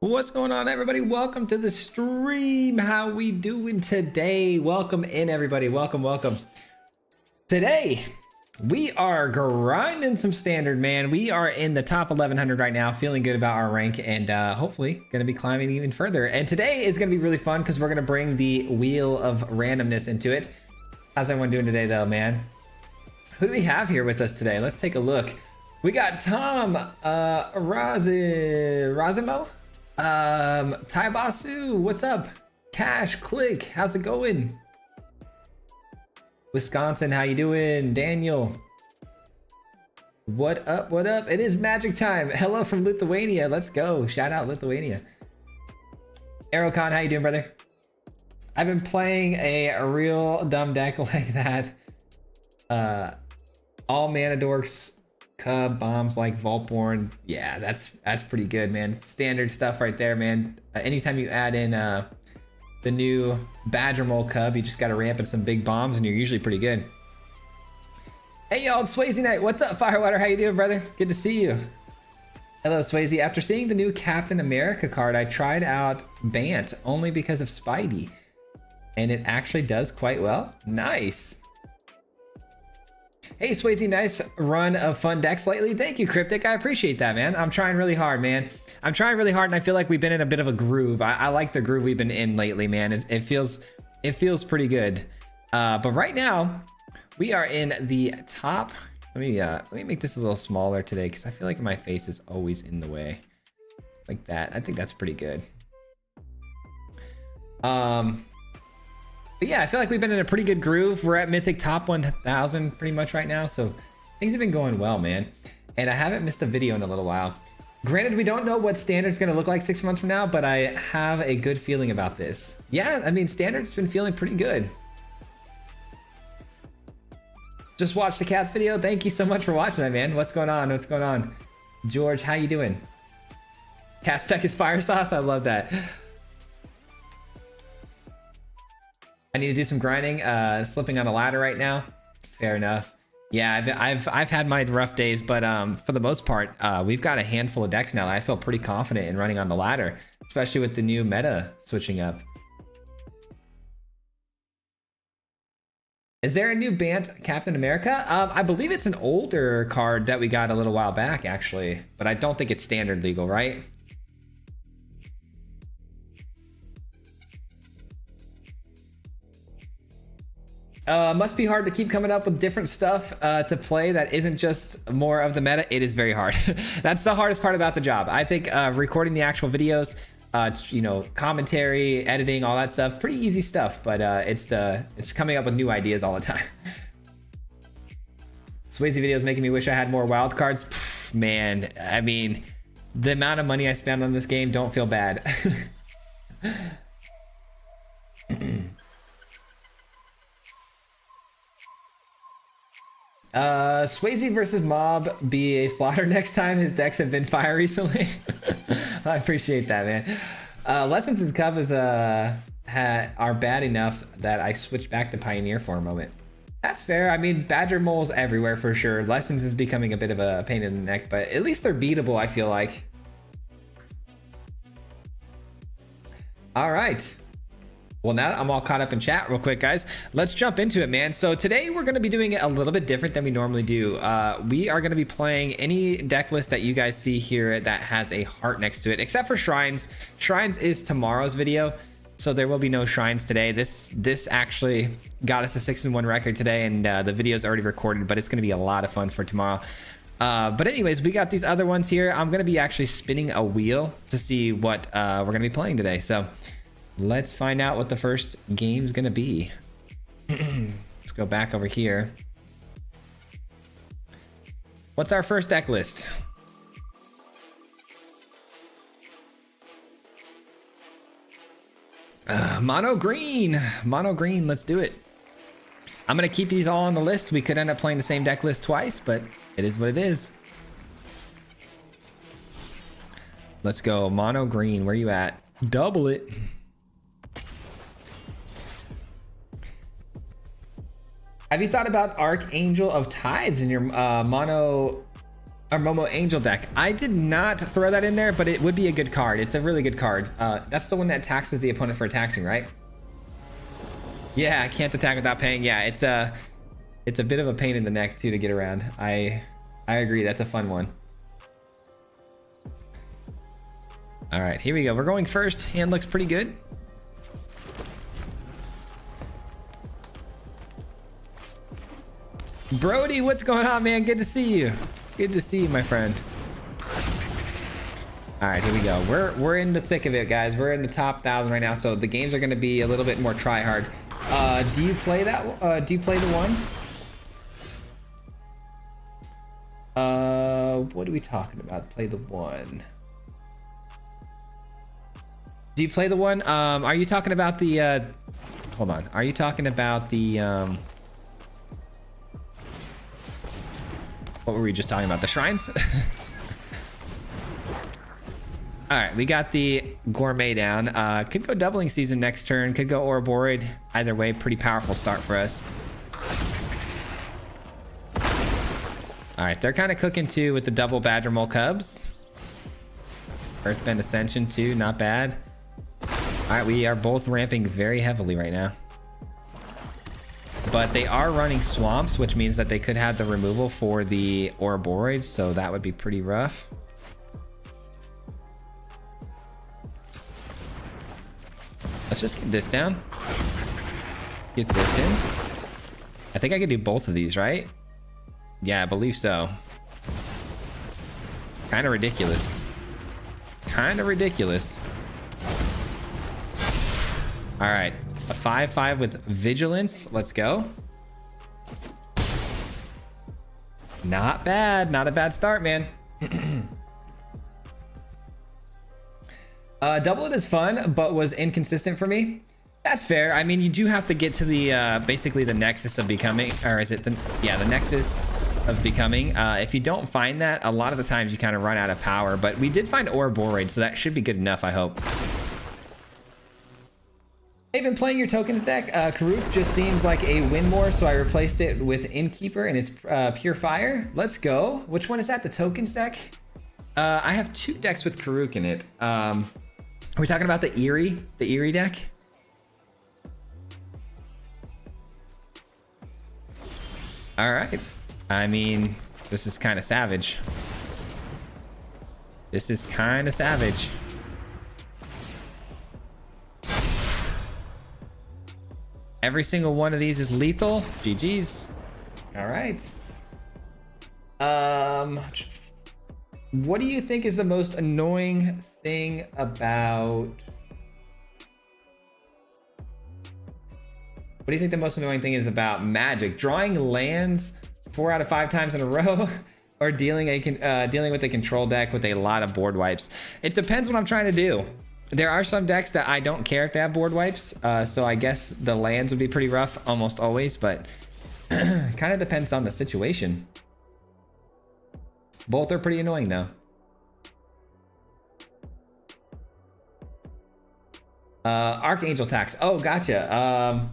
What's going on, everybody? Welcome to the stream. How we doing today? Welcome in, everybody. Welcome. Today we are grinding some standard, man. We are in the top 1100 right now, feeling good about our rank, and hopefully gonna be climbing even further. And today is gonna be really fun because we're gonna bring the wheel of randomness into it. How's everyone doing today, though, man? Who do we have here with us today? Let's take a look. We got Tom Razimo, Taibasu, what's up? Cash Click, how's it going? Wisconsin, how you doing? Daniel, what up? It is magic time. Hello from Lithuania. Let's go. Shout out Lithuania. Aerocon, how you doing, brother? I've been playing a real dumb deck like that. All mana dorks, Cub, bombs like Voltborn. Yeah, that's pretty good, man. Standard stuff right there, man. Anytime you add in the new Badger Mole Cub, you just got to ramp in some big bombs and you're usually pretty good. Hey y'all, Swayze Knight. What's up, Firewater? How you doing, brother? Good to see you. Hello, Swayze. After seeing the new Captain America card, I tried out Bant only because of Spidey, and it actually does quite well. Nice. Hey, Swayze, nice run of fun decks lately. Thank you, Cryptic. I appreciate that, man. I'm trying really hard, man. I'm trying really hard, and I feel like we've been in a bit of a groove. I like the groove we've been in lately, man. It feels pretty good. But right now, we are in the top. Let me make this a little smaller today because I feel like my face is always in the way, like that. I think that's pretty good. But yeah, I feel like we've been in a pretty good groove. We're at Mythic top 1000 pretty much right now, so things have been going well, man. And I haven't missed a video in a little while. Granted, we don't know what Standard's gonna look like 6 months from now, but I have a good feeling about this. Yeah, I mean, Standard's been feeling pretty good. Just watched the Cats video. Thank you so much for watching that, man. What's going on? George, how you doing? Cat's deck is fire sauce. I love that. I need to do some grinding, slipping on a ladder right now. Fair enough. Yeah, I've had my rough days, but for the most part, we've got a handful of decks now that I feel pretty confident in running on the ladder, especially with the new meta switching up. Is there a new Bant Captain America? I believe it's an older card that we got a little while back, actually, but I don't think it's standard legal, right? Must be hard to keep coming up with different stuff to play that isn't just more of the meta. It is very hard. That's the hardest part about the job. I think recording the actual videos, you know, commentary, editing, all that stuff, pretty easy stuff, but it's coming up with new ideas all the time. Swayze videos making me wish I had more wild cards. Pff, man, I mean, the amount of money I spend on this game, don't feel bad. Swayze versus Mob be a slaughter next time. His decks have been fire recently. I appreciate that, man. Lessons in Cub is are bad enough that I switched back to Pioneer for a moment. That's fair. I mean, Badger Mole's everywhere for sure. Lessons is becoming a bit of a pain in the neck, but at least they're beatable, I feel like. All right. Well, now that I'm all caught up in chat real quick, guys, let's jump into it, man. So today we're going to be doing it a little bit different than we normally do. We are going to be playing any deck list that you guys see here that has a heart next to it, except for Shrines. Shrines is tomorrow's video, so there will be no Shrines today. This actually got us a 6-1 record today, and the video is already recorded, but it's going to be a lot of fun for tomorrow. But anyways, we got these other ones here. I'm going to be actually spinning a wheel to see what we're going to be playing today. So let's find out what the first game's gonna be. Let's go back over here. What's our first deck list? Mono green, let's do it. I'm gonna keep these all on the list. We could end up playing the same deck list twice, but it is what it is. Let's go, mono green, where you at? Double it. Have you thought about Archangel of Tides in your mono Our Momo Angel deck. I did not throw that in there, but it would be a good card. It's a really good card. That's the one that taxes the opponent for attacking, right? Yeah, I can't attack without paying. Yeah, it's a bit of a pain in the neck too to get around. I agree. That's a fun one. All right, here we go. We're going first. Hand looks pretty good. Brody, what's going on, man? Good to see you. Good to see you, my friend. All right, here we go. We're in the thick of it, guys. We're in the top 1,000 right now, so the games are going to be a little bit more try hard. Do you play that? Do you play the one? What are we talking about? Play the one. Do you play the one? Are you talking about the? Hold on. Are you talking about the? What were we just talking about? The shrines? All right, we got the gourmet down. Could go doubling season next turn. Could go Ouroborid. Either way, pretty powerful start for us. All right, they're kind of cooking too with the double Badger Mole Cubs. Earthbend Ascension too, not bad. All right, we are both ramping very heavily right now. But they are running swamps, which means that they could have the removal for the Ouroborid, so that would be pretty rough. Let's just get this down. Get this in. I think I could do both of these, right? Yeah, I believe so. Kind of ridiculous. Kind of ridiculous. All right, a 5/5 with Vigilance. Let's go. Not bad. Not a bad start, man. Double it is fun, but was inconsistent for me. That's fair. I mean, you do have to get to the basically the nexus of becoming, or is it the nexus of becoming. If you don't find that, a lot of the times you kind of run out of power. But we did find Ouroborid, so that should be good enough, I hope. I've been playing your tokens deck. Karuk just seems like a win more, so I replaced it with Innkeeper, and it's Pure Fire. Let's go. Which one is that? The tokens deck? I have 2 decks with Karuk in it. Are we talking about the Eerie? The Eerie deck? All right. I mean, this is kind of savage. This is kind of savage. Every single one of these is lethal. GG's. All right. What do you think is the most annoying thing about... What do you think the most annoying thing is about Magic? Drawing lands 4 out of 5 times in a row, or dealing with a control deck with a lot of board wipes? It depends what I'm trying to do. There are some decks that I don't care if they have board wipes, so I guess the lands would be pretty rough almost always, but kind of depends on the situation. Both are pretty annoying though. Archangel tax. Oh, gotcha.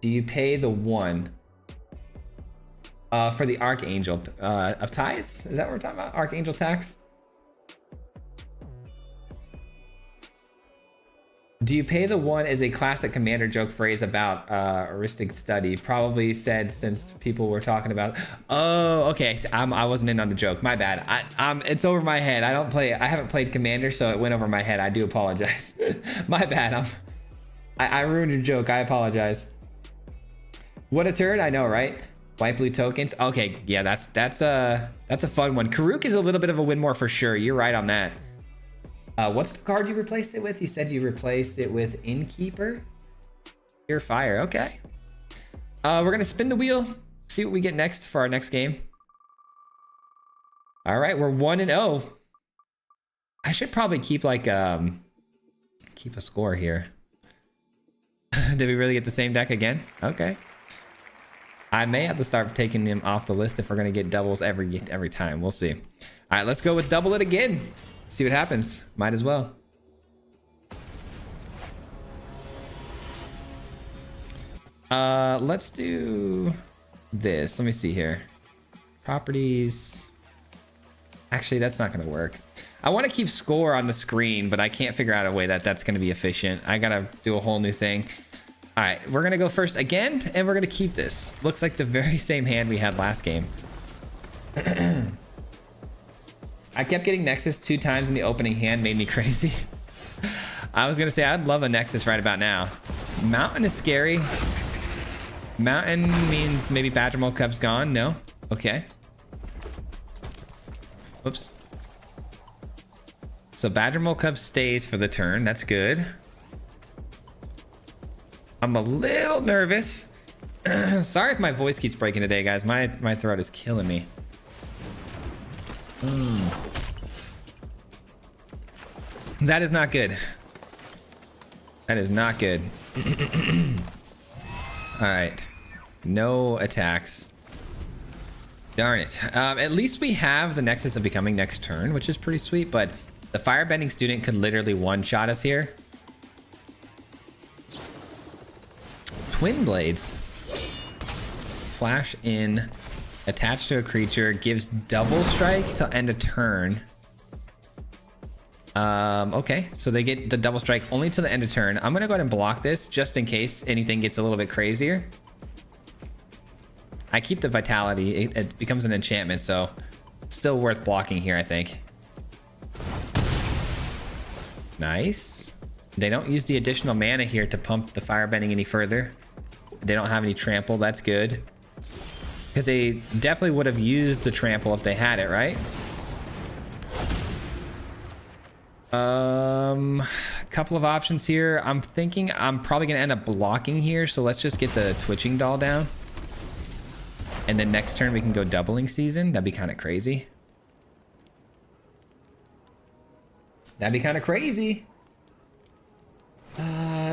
Do you pay the 1 for the Archangel of Tithes? Is that what we're talking about? Archangel tax? Do you pay the 1 is a classic commander joke phrase about heuristic study, probably said since people were talking about. Oh, okay. I wasn't in on the joke. My bad. It's over my head. I haven't played commander, so it went over my head. I do apologize. My bad. I ruined your joke. I apologize. What a turd. I know, right? White blue tokens. Okay, yeah, that's a fun one. Karuk is a little bit of a win more for sure. You're right on that. What's the card you replaced it with? You said you replaced it with Innkeeper. Pure Fire. Okay. We're gonna spin the wheel, see what we get next for our next game. All right, we're 1-0. I should probably keep like keep a score here. Did we really get the same deck again? Okay. I may have to start taking them off the list if we're gonna get doubles every time. We'll see. All right, let's go with double it again. See what happens. Might as well. Let's do this. Let me see here. Properties. Actually, that's not going to work. I want to keep score on the screen, but I can't figure out a way that that's going to be efficient. I got to do a whole new thing. All right, we're going to go first again, and we're going to keep this. Looks like the very same hand we had last game. I kept getting Nexus 2 times in the opening hand, made me crazy. I was going to say, I'd love a Nexus right about now. Mountain is scary. Mountain means maybe Badger Mole Cub's gone. No? Okay. Whoops. So Badger Mole Cub stays for the turn. That's good. I'm a little nervous. Sorry if my voice keeps breaking today, guys. My throat is killing me. That is not good. That is not good. All right. No attacks. Darn it. At least we have the Nexus of Becoming next turn, which is pretty sweet, but the Firebending Student could literally one-shot us here. Twin Blades. Flash in. Attached to a creature. Gives double strike till end of turn. Okay, so they get the double strike only to the end of turn. I'm gonna go ahead and block this just in case anything gets a little bit crazier. I keep the vitality. It becomes an enchantment, so still worth blocking here, I think. Nice. They don't use the additional mana here to pump the firebending any further. They don't have any trample. That's good. Because they definitely would have used the trample if they had it, right? Couple of options here. I'm thinking I'm probably going to end up blocking here. So let's just get the Twitching Doll down. And then next turn we can go Doubling Season. That'd be kind of crazy. That'd be kind of crazy.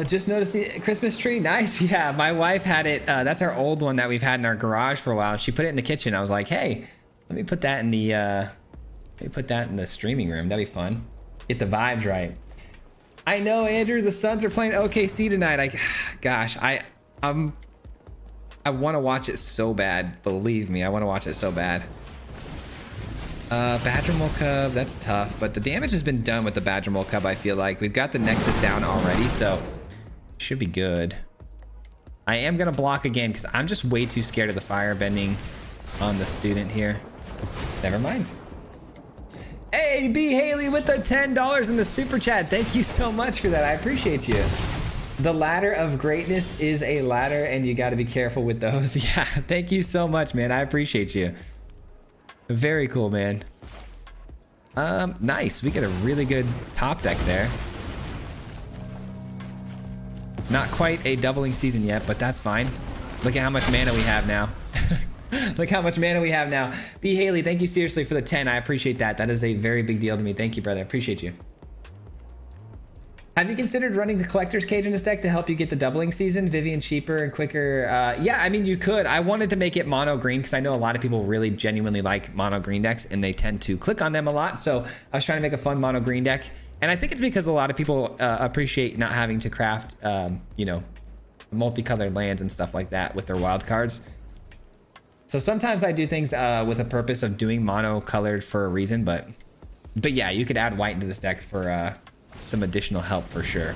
Just noticed the Christmas tree. Nice. Yeah, my wife had it. That's our old one that we've had in our garage for a while. She put it in the kitchen. I was like, hey, let me put that in the streaming room. That'd be fun. Get the vibes right. I know, Andrew. The Suns are playing OKC tonight. Gosh, I want to watch it so bad. Believe me, I want to watch it so bad. Badger Mole Cub, that's tough, but the damage has been done with the Badger Mole Cub. I feel like we've got the Nexus down already, so should be good. I am gonna block again because I'm just way too scared of the fire bending on the student here. Never mind. Hey, B Haley with the $10 in the super chat. Thank you so much for that. I appreciate you. The ladder of greatness is a ladder, and you got to be careful with those. Yeah, thank you so much, man. I appreciate you. Very cool, man. Nice. We get a really good top deck there. Not quite a Doubling Season yet, but that's fine. Look at how much mana we have now. Look how much mana we have now. B Haley, thank you seriously for the 10. I appreciate that. That is a very big deal to me. Thank you, brother. I appreciate you. Have you considered running the Collector's Cage in this deck to help you get the Doubling Season? Vivian cheaper and quicker. Yeah, I mean, you could. I wanted to make it mono green because I know a lot of people really genuinely like mono green decks and they tend to click on them a lot. So I was trying to make a fun mono green deck. And I think it's because a lot of people appreciate not having to craft, you know, multicolored lands and stuff like that with their wild cards. So sometimes I do things with a purpose of doing mono colored for a reason, but yeah, you could add white into this deck for some additional help for sure.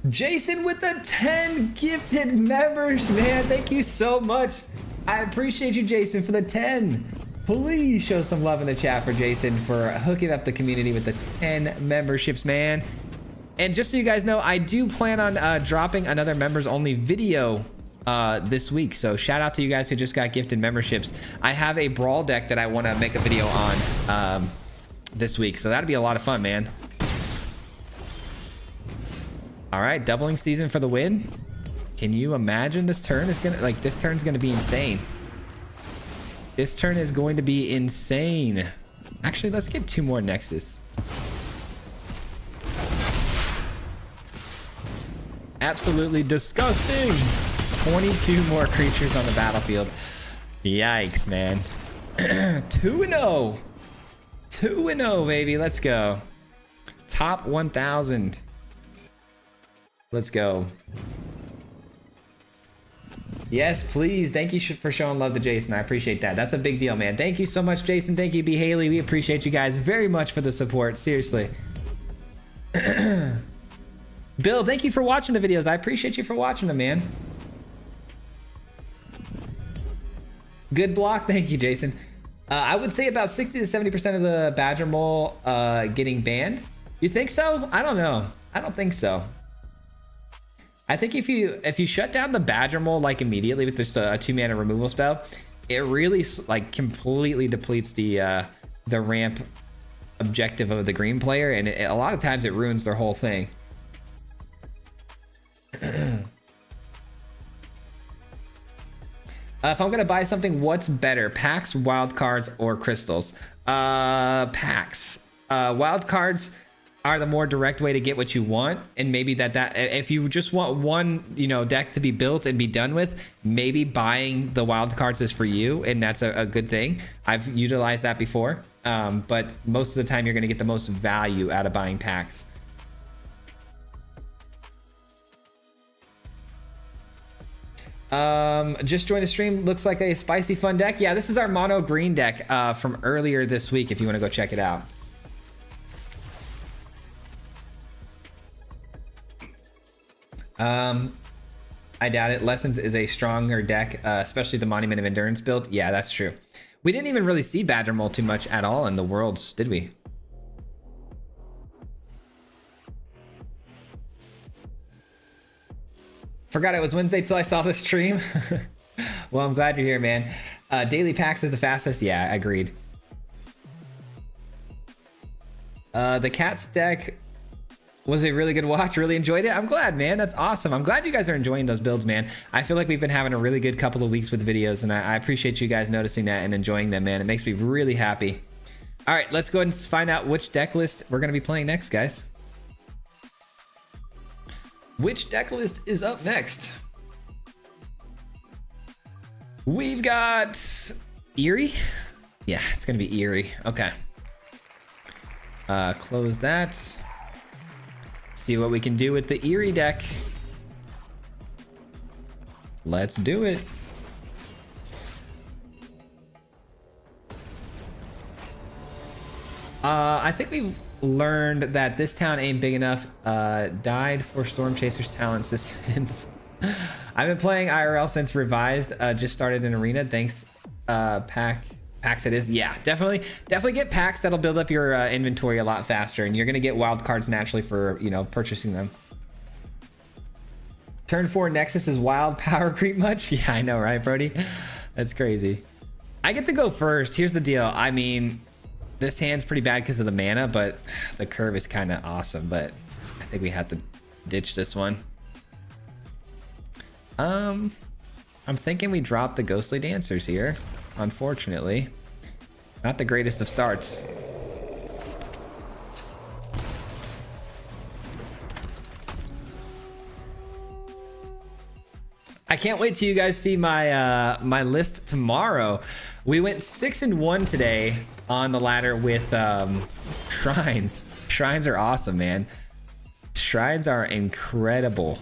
Jason with the 10 gifted members, man. Thank you so much. I appreciate you, Jason, for the 10. Please show some love in the chat for Jason for hooking up the community with the 10 memberships, man. And just so you guys know, I do plan on dropping another members only video this week. So shout out to you guys who just got gifted memberships. I have a brawl deck that I want to make a video on this week, so that'd be a lot of fun, man. All right, Doubling Season for the win. Can you imagine this turn is gonna, like, this turn's gonna be insane. This turn is going to be insane. Actually, let's get 2 more Nexus. Absolutely disgusting. 22 more creatures on the battlefield. Yikes, man. 2-0. 2-0, baby. Let's go. Top 1,000. Let's go. Yes, please. Thank you for showing love to Jason. I appreciate that. That's a big deal, man. Thank you so much, Jason. Thank you, B. Haley. We appreciate you guys very much for the support. Seriously. Bill, thank you for watching the videos. I appreciate you for watching them, man. Good block. Thank you, Jason. I would say about 60 to 70% of the Badger Mole getting banned. You think so? I don't know. I don't think so. I think if you shut down the Badger Mole like immediately with this 2-mana removal spell, it really like completely depletes the ramp objective of the green player, and a lot of times it ruins their whole thing. If I'm gonna buy something, what's better, packs, wild cards, or crystals? Packs. Wild cards are the more direct way to get what you want, and maybe that if you just want one, you know, deck to be built and be done with, maybe buying the wild cards is for you, and that's a good thing. I've utilized that before, but most of the time you're gonna get the most value out of buying packs. Just joined the stream. Looks like a spicy fun deck. Yeah, this is our mono green deck from earlier this week if you want to go check it out. I doubt it. Lessons is a stronger deck, especially the Monument of Endurance build. Yeah, that's true. We didn't even really see Badger Mole too much at all in the Worlds, did we? Forgot it was Wednesday till I saw this stream. Well, I'm glad you're here, man. Daily packs is the fastest. Yeah, agreed. The Cats deck was a really good watch. Really enjoyed it. I'm glad, man. That's awesome. I'm glad you guys are enjoying those builds, man. I feel like we've been having a really good couple of weeks with videos, and I appreciate you guys noticing that and enjoying them, man. It makes me really happy. All right, let's go ahead and find out which deck list we're going to be playing next, guys. Which deck list is up next? We've got Eerie. Yeah, it's gonna be Eerie. Okay. Close that. See what we can do with the Eerie deck. Let's do it. I think we've learned that this town ain't big enough. Died for Storm Chaser's talents this since. I've been playing IRL since revised. Just started an arena. Thanks. Packs it is. Yeah, definitely get packs. That'll build up your inventory a lot faster, and you're gonna get wild cards naturally for, you know, purchasing them. Turn 4 Nexus is wild power creep much? Yeah, I know, right, Brody? That's crazy. I get to go first. Here's the deal. I mean, this hand's pretty bad because of the mana, but the curve is kind of awesome. But I think we have to ditch this one. I'm thinking we drop the Ghostly Dancers here. Unfortunately, not the greatest of starts. I can't wait till you guys see my my list tomorrow. We went 6-1 today on the ladder with shrines. Shrines are awesome, man. Shrines are incredible.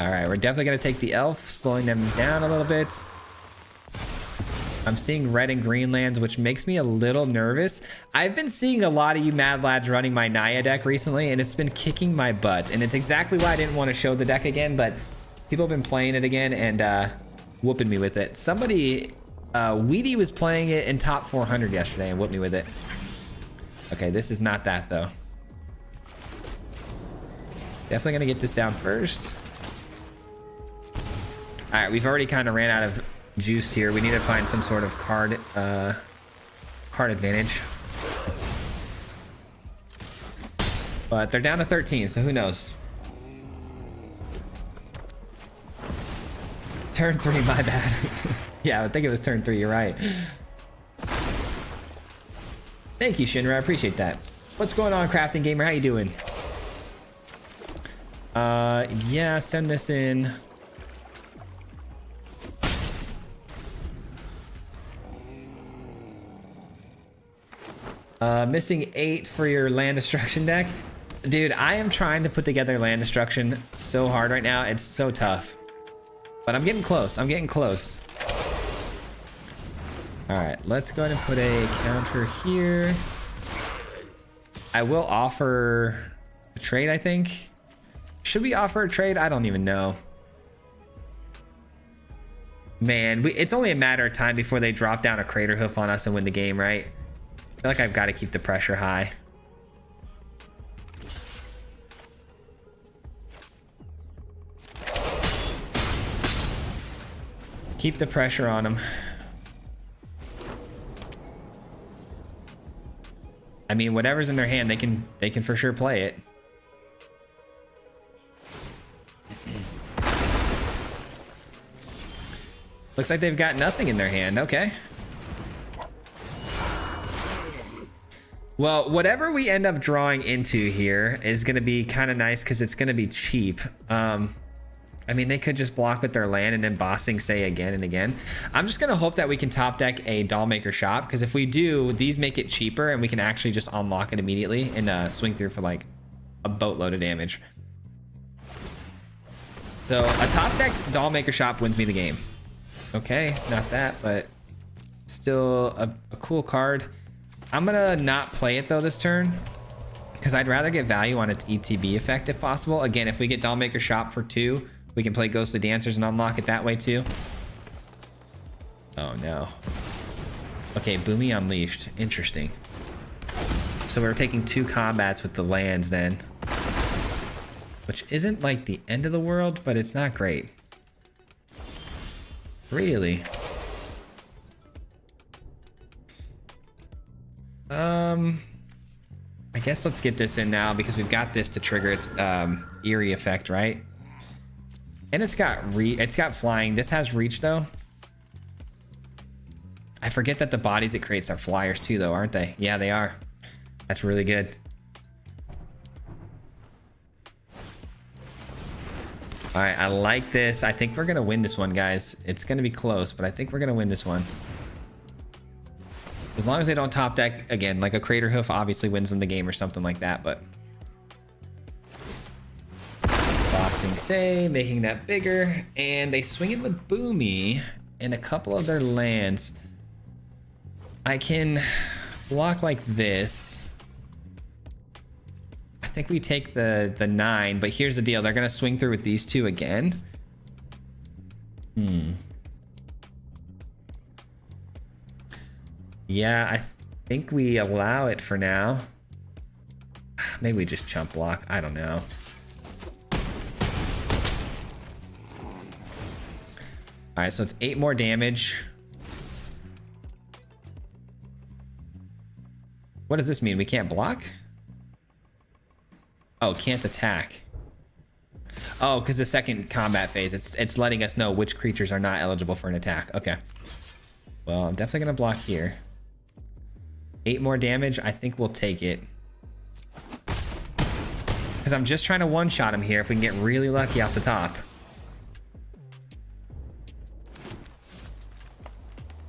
All right, we're definitely gonna take the elf, slowing them down a little bit. I'm seeing red and green lands, which makes me a little nervous. I've been seeing a lot of you mad lads running my Naya deck recently, and it's been kicking my butt. And it's exactly why I didn't want to show the deck again, but people have been playing it again and whooping me with it. Somebody, Weedy was playing it in top 400 yesterday and whooped me with it. Okay, this is not that though. Definitely gonna get this down first. All right, we've already kind of ran out of juice here. We need to find some sort of card advantage. But they're down to 13, so who knows? Turn 3, my bad. Yeah, I think it was turn 3, you're right. Thank you, Shinra, I appreciate that. What's going on, Crafting Gamer? How you doing? Yeah, send this in. Missing 8 for your land destruction deck. Dude, I am trying to put together land destruction so hard right now. It's so tough. But I'm getting close. I'm getting close. All right, let's go ahead and put a counter here. I will offer a trade, I think. Should we offer a trade? I don't even know. Man, it's only a matter of time before they drop down a crater hoof on us and win the game, right? I feel like I've got to keep the pressure high. Keep the pressure on them. I mean, whatever's in their hand, they can for sure play it. Looks like they've got nothing in their hand. Okay. Well, whatever we end up drawing into here is going to be kind of nice because it's going to be cheap. I mean, they could just block with their land and then bossing say again and again. I'm just going to hope that we can top deck a Dollmaker Shop, because if we do, these make it cheaper and we can actually just unlock it immediately and swing through for like a boatload of damage. So a top decked Dollmaker Shop wins me the game. Okay, not that, but still a cool card. I'm gonna not play it though this turn, because I'd rather get value on its ETB effect if possible. Again, if we get Dollmaker Shop for 2, we can play Ghostly Dancers and unlock it that way too. Oh no. Okay, Boomy Unleashed. Interesting. So we're taking 2 combats with the lands then, which isn't like the end of the world, but it's not great. Really? I guess let's get this in now because we've got this to trigger its Eerie effect, right? And it's got flying. This has reach though. I forget that the bodies it creates are flyers too though, aren't they? Yeah, they are. That's really good. All right, I like this. I think we're gonna win this one, guys. It's gonna be close, but I think we're gonna win this one. As long as they don't top deck again, like a Crater Hoof obviously wins them the game or something like that, but bossing say, making that bigger, and they swing it with Boomy and a couple of their lands. I can block like this. I think we take the 9, but here's the deal. They're gonna swing through with these 2 again. Yeah, I think we allow it for now. Maybe we just chump block. I don't know. All right, so it's 8 more damage. What does this mean? We can't block? Oh, can't attack. Oh, because the second combat phase, it's letting us know which creatures are not eligible for an attack. Okay. Well, I'm definitely gonna block here. 8 more damage. I think we'll take it. Because I'm just trying to one-shot him here if we can get really lucky off the top.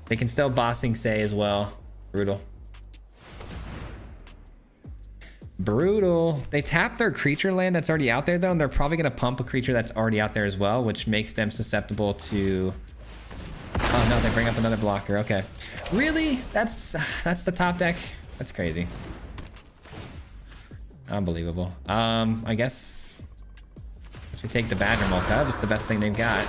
They can still bossing say as well. Brutal. Brutal. They tap their creature land that's already out there though, and they're probably going to pump a creature that's already out there as well, which makes them susceptible to... Oh no, they bring up another blocker. Okay. Really? That's the top deck? That's crazy. Unbelievable. I guess we take the Badgermaul Cub. It's the best thing they've got.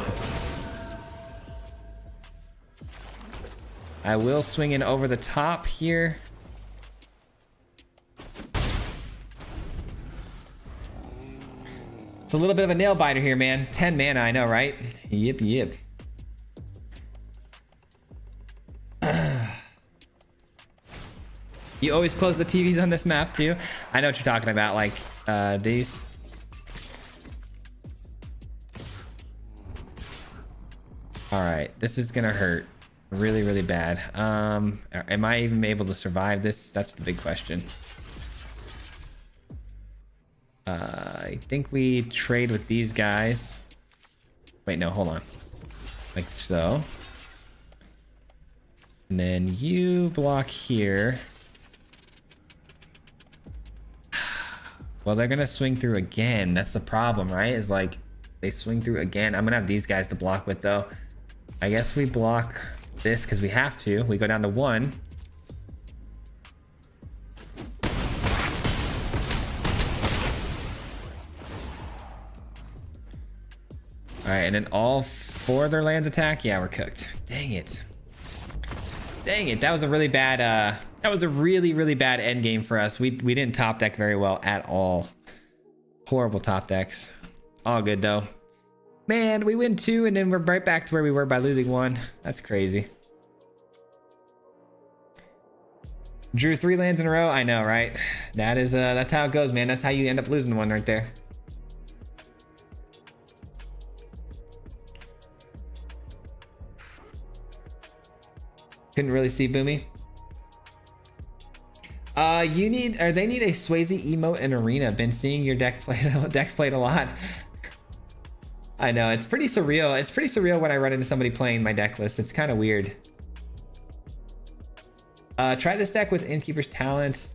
I will swing in over the top here. It's a little bit of a nail biter here, man. 10 mana, I know, right? Yep, yep. You always close the TVs on this map too? I know what you're talking about, like these. All right, this is gonna hurt really, really bad. Am I even able to survive this? That's the big question. I think we trade with these guys. Wait, no, hold on. Like so. And then you block here. Well, they're gonna swing through again. That's the problem, right? Is like They swing through again. I'm gonna have these guys to block with though. I guess we block this because we have to. We go down to 1. All right, and then all 4 of their lands attack. Yeah, we're cooked. Dang it. Dang it. That was a really bad, that was a really, really bad end game for us. We didn't top deck very well at all. Horrible top decks. All good though. Man, we win 2 and then we're right back to where we were by losing 1. That's crazy. Drew 3 lands in a row. I know, right? That is, that's how it goes, man. That's how you end up losing one right there. Couldn't really see Boomy. You need, or they need a Swayze emote in Arena. Been seeing your decks played a lot. I know, it's pretty surreal. It's pretty surreal when I run into somebody playing my deck list. It's kind of weird. Try this deck with Innkeeper's Talent.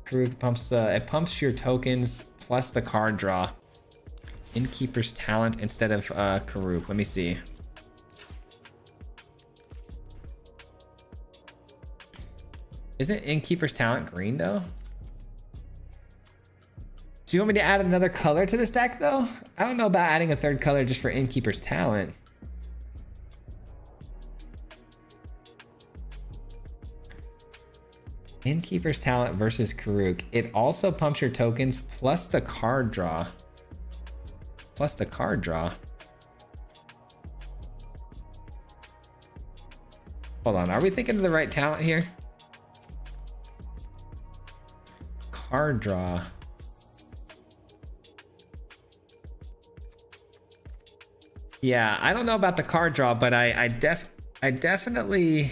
Karuk pumps, it pumps your tokens plus the card draw. Innkeeper's Talent instead of Karuk. Let me see. Isn't Innkeeper's Talent green though? So you want me to add another color to this deck though? I don't know about adding a 3rd color just for Innkeeper's Talent. Innkeeper's Talent versus Karuk. It also pumps your tokens plus the card draw. Plus the card draw. Hold on, are we thinking of the right talent here? Card draw. Yeah, I don't know about the card draw, but I definitely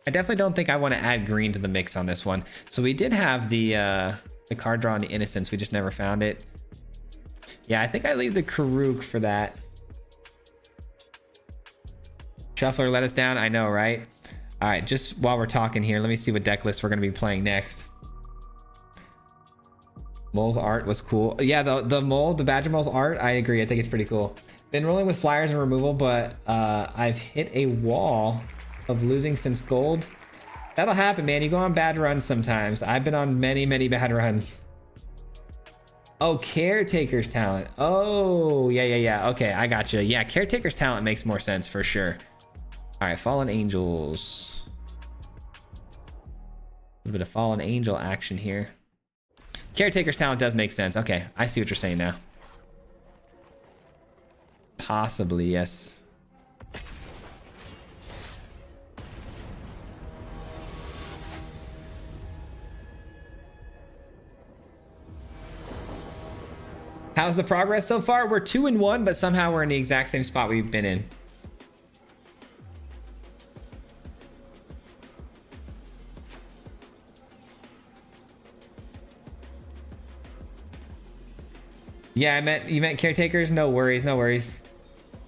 don't think I want to add green to the mix on this one. So we did have the card draw and the Innocence. We just never found it. Yeah, I think I leave the Karuk for that. Shuffler let us down. I know, right? All right, just while we're talking here, let me see what deck list we're going to be playing next. Mole's art was cool. Yeah, the mole, the Badger Mole's art, I agree. I think it's pretty cool. Been rolling with flyers and removal, but I've hit a wall of losing since gold. That'll happen, man. You go on bad runs sometimes. I've been on many, many bad runs. Oh, Caretaker's Talent. Oh, yeah. Okay, I got you. Yeah, Caretaker's Talent makes more sense for sure. All right, Fallen Angels. A little bit of Fallen Angel action here. Caretaker's Talent does make sense. Okay, I see what you're saying now. Possibly, yes. How's the progress so far? We're 2-1, but somehow we're in the exact same spot we've been in. Yeah, you meant Caretakers? No worries, no worries.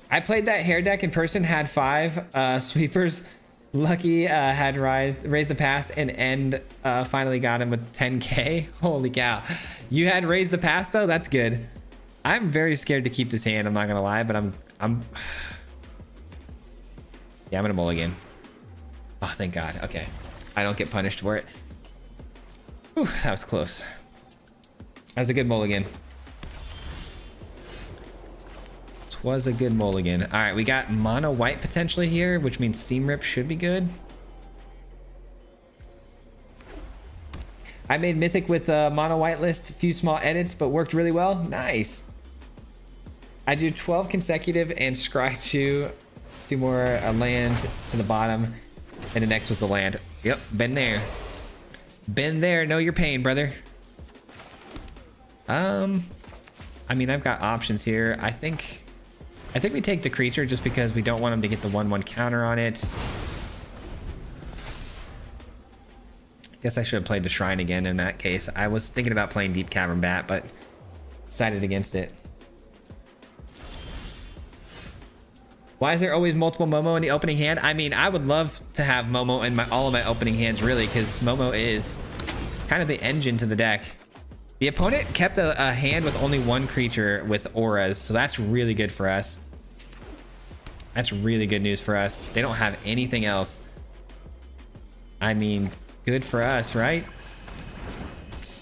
I played that hair deck in person, had 5 sweepers. Lucky had raised the past and end finally got him with 10k. Holy cow. You had raised the past though? That's good. I'm very scared to keep this hand, I'm not gonna lie, but I'm yeah, I'm gonna mulligan. Oh, thank God. Okay. I don't get punished for it. Whew, that was close. That was a good mulligan. Was a good mulligan. All right, we got mono white potentially here, which means seam rip should be good. I made mythic with a mono white list, a few small edits, but worked really well. Nice. I do 12 consecutive and scry 2 more lands to the bottom, and the next was the land. Yep, been there. Been there. Know your pain, brother. I mean, I've got options here. I think we take the creature just because we don't want him to get the 1/1 counter on it. Guess I should have played the Shrine again in that case. I was thinking about playing Deep Cavern Bat, but decided against it. Why is there always multiple Momo in the opening hand? I mean, I would love to have Momo in all of my opening hands, really, because Momo is kind of the engine to the deck. The opponent kept a hand with only one creature with auras, so that's really good for us. That's really good news for us. They don't have anything else. I mean, good for us, right?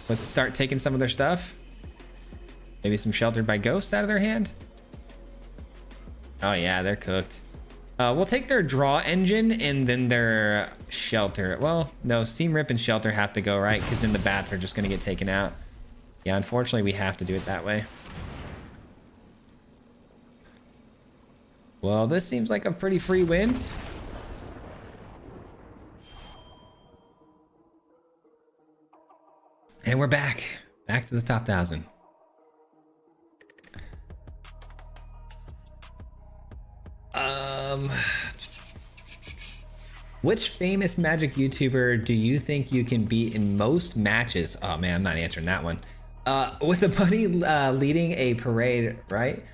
Let's start taking some of their stuff. Maybe some Sheltered by Ghosts out of their hand. Oh yeah, they're cooked. We'll take their draw engine and then their shelter. Well, no, Seam Rip and Shelter have to go, right? Because then the bats are just going to get taken out. Yeah, unfortunately, we have to do it that way. Well, this seems like a pretty free win. And we're back. Back to the top 1,000. Which famous Magic YouTuber do you think you can beat in most matches? Oh man, I'm not answering that one. With a bunny leading a parade, right?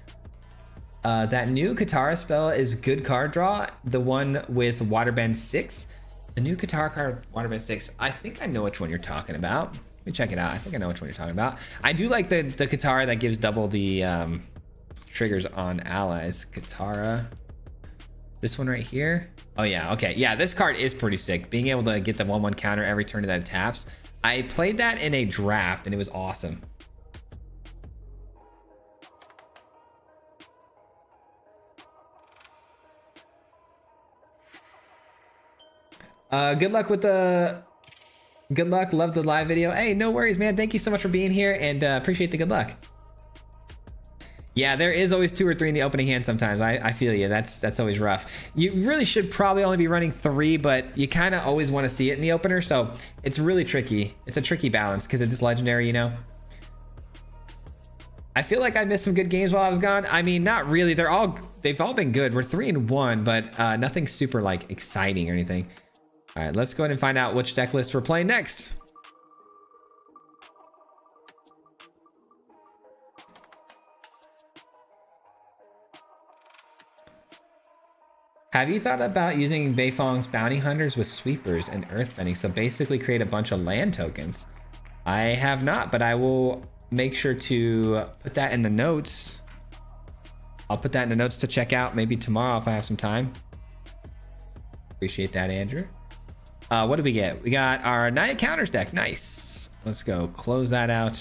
That new Katara spell is good card draw. The one with Waterbend 6. The new Katara card, Waterbend 6. I think I know which one you're talking about. Let me check it out. I think I know which one you're talking about. I do like the Katara that gives double the triggers on allies. Katara. This one right here. Oh yeah, okay. Yeah, this card is pretty sick. Being able to get the 1/1 counter every turn that it taps. I played that in a draft and it was awesome. Good luck with the... Good luck. Love the live video. Hey, no worries, man. Thank you so much for being here and appreciate the good luck. Yeah, there is always 2 or 3 in the opening hand sometimes. I feel you. That's always rough. You really should probably only be running 3, but you kind of always want to see it in the opener, so it's really tricky. It's a tricky balance because it's legendary, you know? I feel like I missed some good games while I was gone. I mean, not really. They've all been good. We're 3-1, but nothing super like exciting or anything. All right, let's go ahead and find out which deck list we're playing next. Have you thought about using Beifong's Bounty Hunters with sweepers and earthbending? So basically create a bunch of land tokens. I have not, but I will make sure to put that in the notes. I'll put that in the notes to check out maybe tomorrow if I have some time. Appreciate that, Andrew. What did we get? We got our Night Counters deck. Nice. Let's go close that out.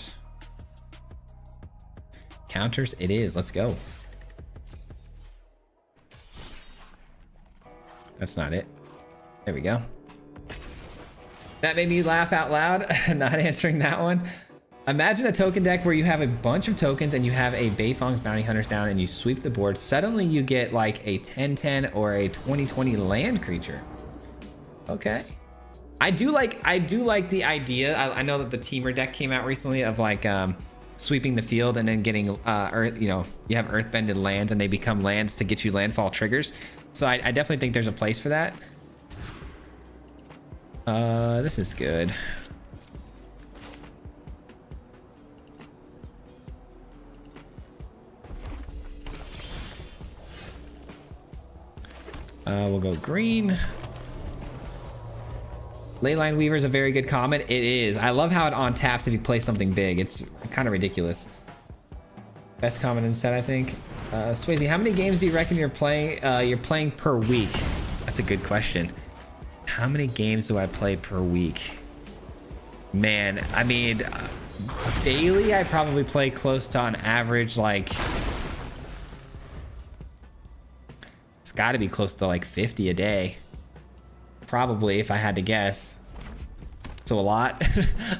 Counters it is. Let's go. That's not it. There we go. That made me laugh out loud. Not answering that one. Imagine a token deck where you have a bunch of tokens and you have a Beifong's Bounty Hunters down and you sweep the board. Suddenly you get like a 10/10 or a 20/20 land creature. Okay. I do like the idea. I know that the Teamer deck came out recently of like sweeping the field and then getting earth, you have earthbended lands and they become lands to get you landfall triggers. So I definitely think there's a place for that. This is good. We'll go green. Leyline Weaver is a very good comment. It is. I love how it on taps if you play something big. It's kind of ridiculous. Best comment instead, I think. Swayze, how many games do you reckon you're playing per week? That's a good question. How many games do I play per week? Man, I mean, daily I probably play close to on average like... It's got to be close to like 50 a day. Probably, if I had to guess. So a lot.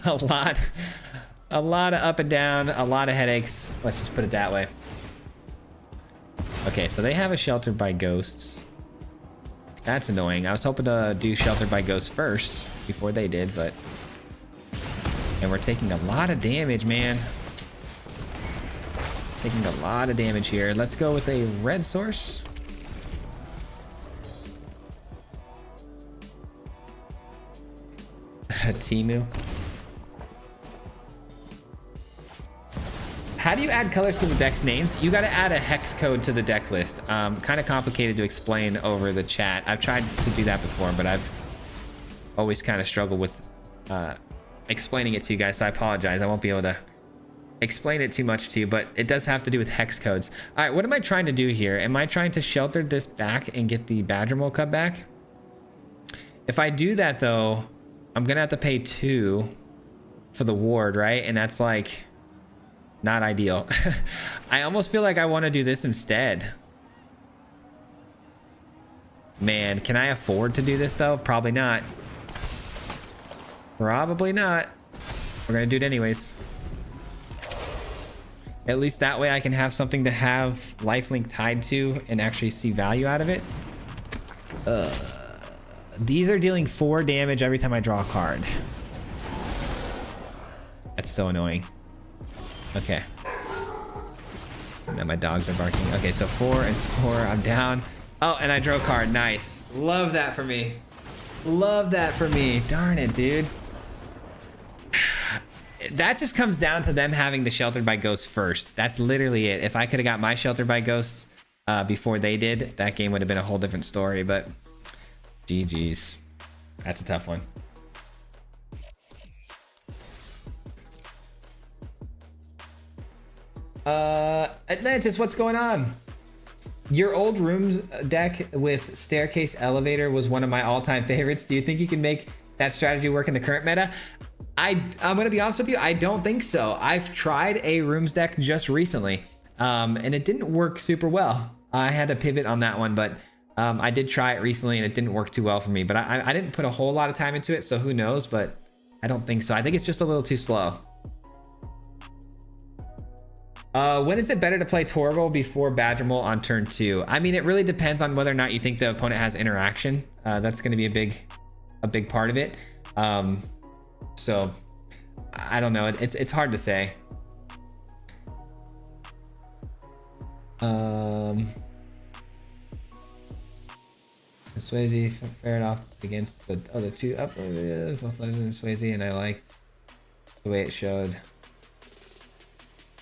a lot of up and down, a lot of headaches. Let's just put it that way. Okay, so they have a Sheltered by Ghosts. That's annoying. I was hoping to do Sheltered by Ghosts first before they did, but... And we're taking a lot of damage, man. Taking a lot of damage here. Let's go with a red source. Timu. How do you add colors to the deck's names? You got to add a hex code to the deck list. Kind of complicated to explain over the chat. I've tried to do that before, but I've always kind of struggled with explaining it to you guys, so I apologize. I won't be able to explain it too much to you, but it does have to do with hex codes. All right, what am I trying to do here? Am I trying to shelter this back and get the badger mole cut back? If I do that though, I'm gonna have to pay 2 for the ward, right? And that's like not ideal. I almost feel like I want to do this instead. Man, can I afford to do this though? Probably not. Probably not. We're gonna do it anyways. At least that way I can have something to have lifelink tied to and actually see value out of it. These are dealing 4 damage every time I draw a card. That's so annoying. Okay. And then my dogs are barking. Okay, so 4 and 4. I'm down. Oh, and I drew a card. Nice. Love that for me. Love that for me. Darn it, dude. That just comes down to them having the Sheltered by Ghosts first. That's literally it. If I could have got my Sheltered by Ghosts before they did, that game would have been a whole different story, but GG's. That's a tough one. Atlantis, what's going on? Your old rooms deck with staircase elevator was one of my all-time favorites. Do you think you can make that strategy work in the current meta? I'm gonna be honest with you, I don't think so. I've tried a rooms deck just recently, and it didn't work super well. I had to pivot on that one, but I did try it recently and it didn't work too well for me. But I didn't put a whole lot of time into it, so who knows? But I don't think so. I think it's just a little too slow. When is it better to play Torval before Badger Mole on turn 2? I mean, it really depends on whether or not you think the opponent has interaction. That's going to be a big part of it. So I don't know. It's hard to say. Swayze fared off against the other 2 up Swayze, and I liked the way it showed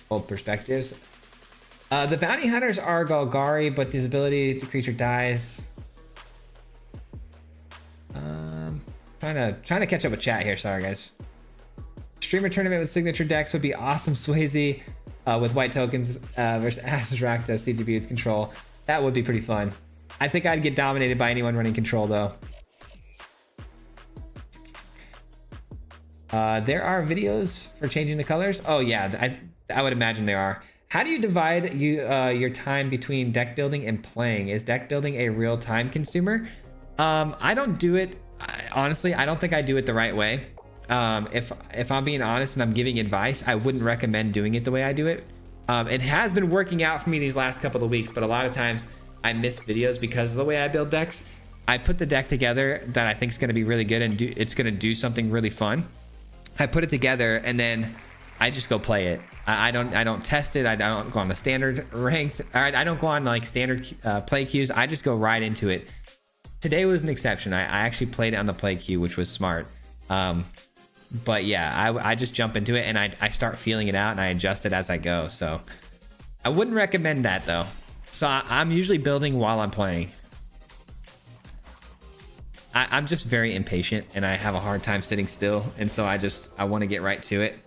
old perspectives. The bounty hunters are Golgari, but his ability to creature dies. Trying to catch up with chat here. Sorry guys. Streamer tournament with signature decks would be awesome. Swayze with white tokens versus Azrakta CGB with control. That would be pretty fun. I think I'd get dominated by anyone running control though. There are videos for changing the colors. Oh yeah, I would imagine there are. How do you divide your time between deck building and playing? Is deck building a real time consumer? I don't do it. Honestly, I don't think I do it the right way. If I'm being honest and I'm giving advice, I wouldn't recommend doing it the way I do it. It has been working out for me these last couple of weeks, but a lot of times I miss videos because of the way I build decks. I put the deck together that I think is going to be really good and it's going to do something really fun. I put it together and then I just go play it. I don't test it. I don't go on the standard ranked. All right, I don't go on like standard play queues. I just go right into it. Today was an exception. I actually played it on the play queue, which was smart. But yeah, I just jump into it and I start feeling it out and I adjust it as I go. So I wouldn't recommend that though. So I'm usually building while I'm playing. I'm just very impatient and I have a hard time sitting still. And so I want to get right to it.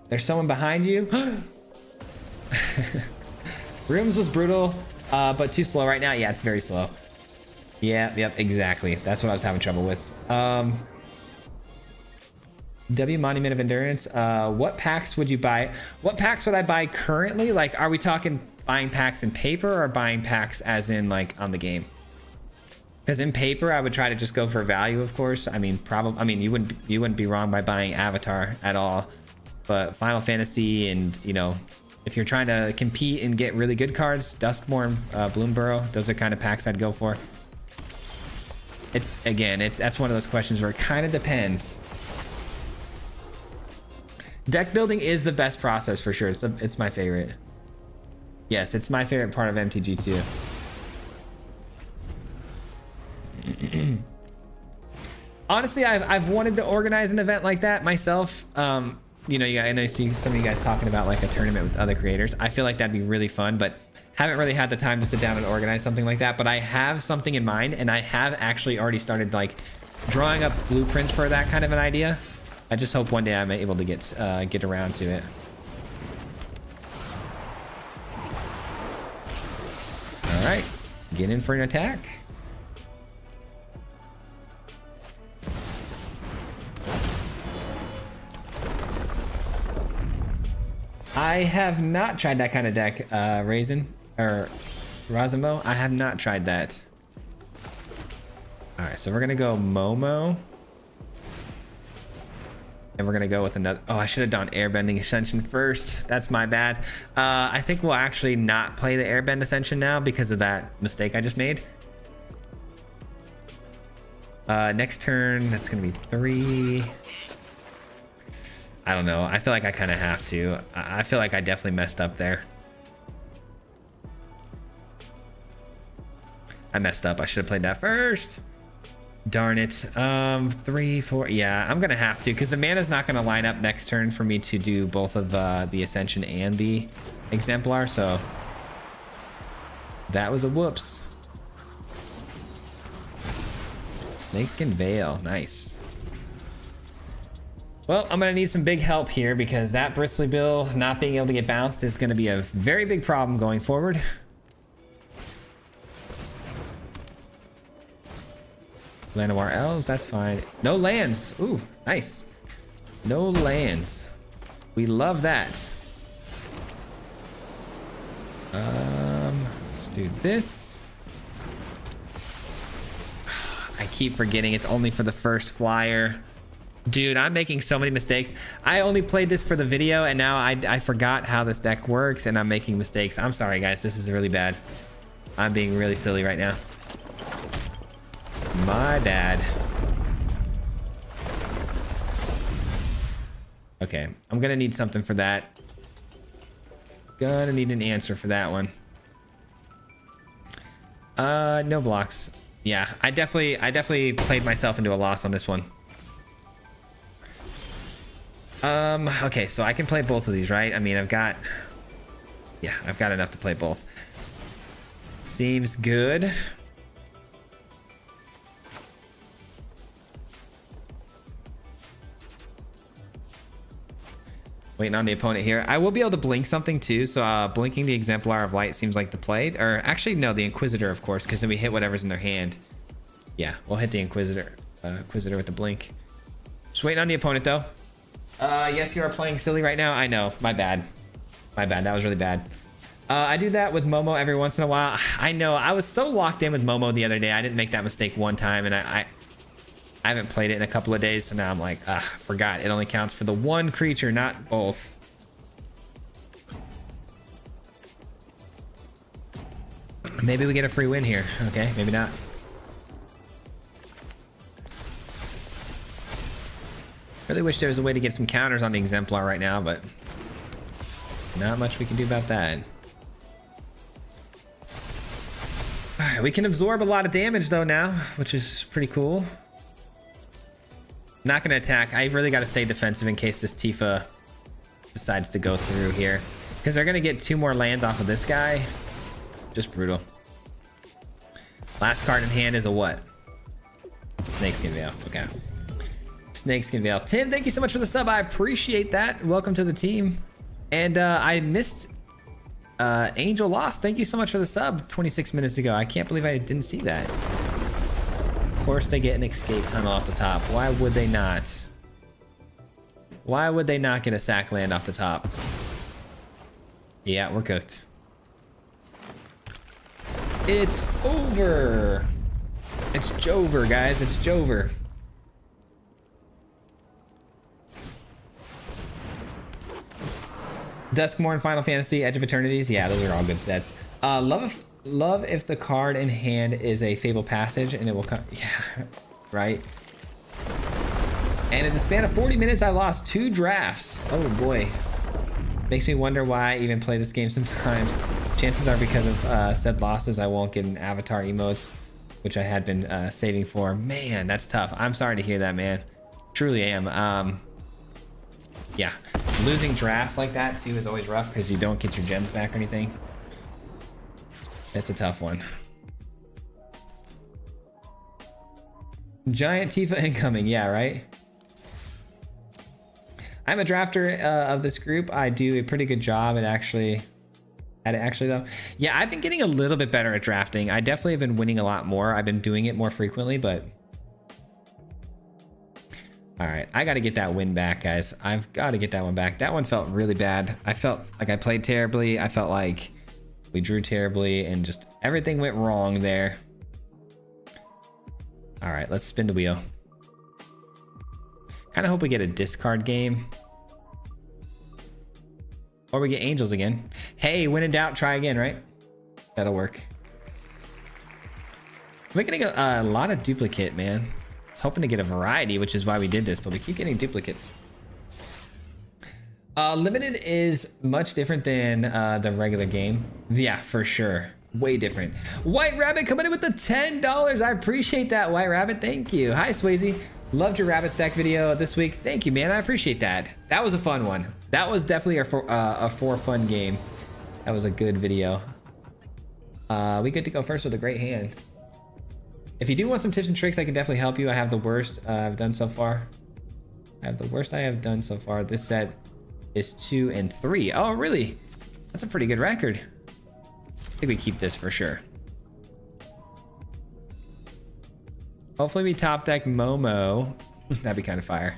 There's someone behind you. Rooms was brutal, but too slow right now. Yeah, it's very slow. Yeah, yep, exactly. That's what I was having trouble with. W Monument of Endurance. What packs would you buy? What packs would I buy currently? Like, are we talking buying packs in paper or buying packs as in like on the game? Because in paper, I would try to just go for value, of course. I mean, you wouldn't be wrong by buying Avatar at all. But Final Fantasy and, you know, if you're trying to compete and get really good cards, Duskborn, Bloomburrow, those are kind of packs I'd go for. That's one of those questions where it kind of depends. Deck building is the best process for sure. It's my favorite. Yes, it's my favorite part of MTG too. Honestly, I've wanted to organize an event like that myself. You know, I know you see some of you guys talking about like a tournament with other creators. I feel like that'd be really fun, but Haven't really had the time to sit down and organize something like that, but I have something in mind, and I have actually already started like drawing up blueprints for that kind of an idea. I just hope one day I'm able to get around to it. All right, get in for an attack. I have not tried that kind of deck, Raisin or Razamo. I have not tried that. All right, so we're gonna go Momo, and we're gonna go with another. Oh, I should have done Airbending Ascension first. That's my bad. I think we'll actually not play the Airbend Ascension now because of that mistake I just made. Next turn, that's gonna be 3. I don't know. I feel like I kind of have to. I feel like I definitely messed up there. I messed up. I should have played that first. Darn it. 3, 4. Yeah, I'm gonna have to because the mana's not gonna line up next turn for me to do both of the Ascension and the Exemplar. So that was a whoops. Snakeskin Veil. Nice. Well, I'm gonna need some big help here because that Bristly Bill not being able to get bounced is gonna be a very big problem going forward. Llanowar Elves, that's fine. No lands. Ooh, nice. No lands. We love that. Let's do this. I keep forgetting it's only for the first flyer. Dude, I'm making so many mistakes. I only played this for the video and now I forgot how this deck works and I'm making mistakes. I'm sorry guys, this is really bad. I'm being really silly right now. My bad. Okay, I'm gonna need something for that. Gonna need an answer for that one. No blocks. Yeah, I definitely played myself into a loss on this one. Okay, so I can play both of these, right? I mean, I've got enough to play both. Seems good. Waiting on the opponent here. I will be able to blink something too, so blinking the Exemplar of Light seems like the play. Or actually, no, the Inquisitor, of course, because then we hit whatever's in their hand. Yeah, we'll hit the Inquisitor with the blink. Just waiting on the opponent, though. Yes, you are playing silly right now. I know. My bad. My bad. That was really bad. I do that with Momo every once in a while. I know. I was so locked in with Momo the other day. I didn't make that mistake one time, and I haven't played it in a couple of days, so now I'm like, forgot. It only counts for the one creature, not both. Maybe we get a free win here. Okay, maybe not. Really wish there was a way to get some counters on the Exemplar right now, but not much we can do about that. Alright, we can absorb a lot of damage though now, which is pretty cool. Not gonna attack. I really gotta stay defensive in case this Tifa decides to go through here. Because they're gonna get 2 more lands off of this guy. Just brutal. Last card in hand is a what? Snakeskin Veil. Okay. Snakeskin Veil. Tim, thank you so much for the sub. I appreciate that. Welcome to the team. And I missed Angel Lost. Thank you so much for the sub 26 minutes ago. I can't believe I didn't see that. Of course they get an escape tunnel off the top. Why would they not? Why would they not get a sack land off the top? Yeah, we're cooked. It's over. It's Jover, guys. It's Jover. Duskmourn, Final Fantasy, Edge of Eternities. Yeah, those are all good sets. Love if the card in hand is a Fable Passage and it will come. Yeah, right. And in the span of 40 minutes, I lost 2 drafts. Oh boy. Makes me wonder why I even play this game sometimes. Chances are because of said losses, I won't get an avatar emotes, which I had been saving for. Man, that's tough. I'm sorry to hear that, man. Truly am. Yeah, losing drafts like that too is always rough because you don't get your gems back or anything. It's a tough one. Giant Tifa incoming, yeah, right? I'm a drafter of this group. I do a pretty good job at actually though. Yeah, I've been getting a little bit better at drafting. I definitely have been winning a lot more. I've been doing it more frequently, but all right, I got to get that win back, guys. I've got to get that one back. That one felt really bad. I felt like I played terribly. I felt like we drew terribly and just everything went wrong there. All right, let's spin the wheel. Kind of hope we get a discard game. Or we get angels again. Hey, when in doubt, try again, right? That'll work. We're getting a lot of duplicate, man. I was hoping to get a variety, which is why we did this, but we keep getting duplicates. Limited is much different than the regular game. Yeah, for sure. Way different. White Rabbit coming in with the $10. I appreciate that, White Rabbit. Thank you. Hi, Swayze. Loved your rabbit stack video this week. Thank you, man. I appreciate that. That was a fun one. That was definitely a for fun game. That was a good video. We good to go first with a great hand. If you do want some tips and tricks, I can definitely help you. I have the worst I've done so far. I have the worst I have done so far. This set is 2 and 3. Oh, really? That's a pretty good record. I think we keep this for sure. Hopefully we top deck Momo. That'd be kind of fire.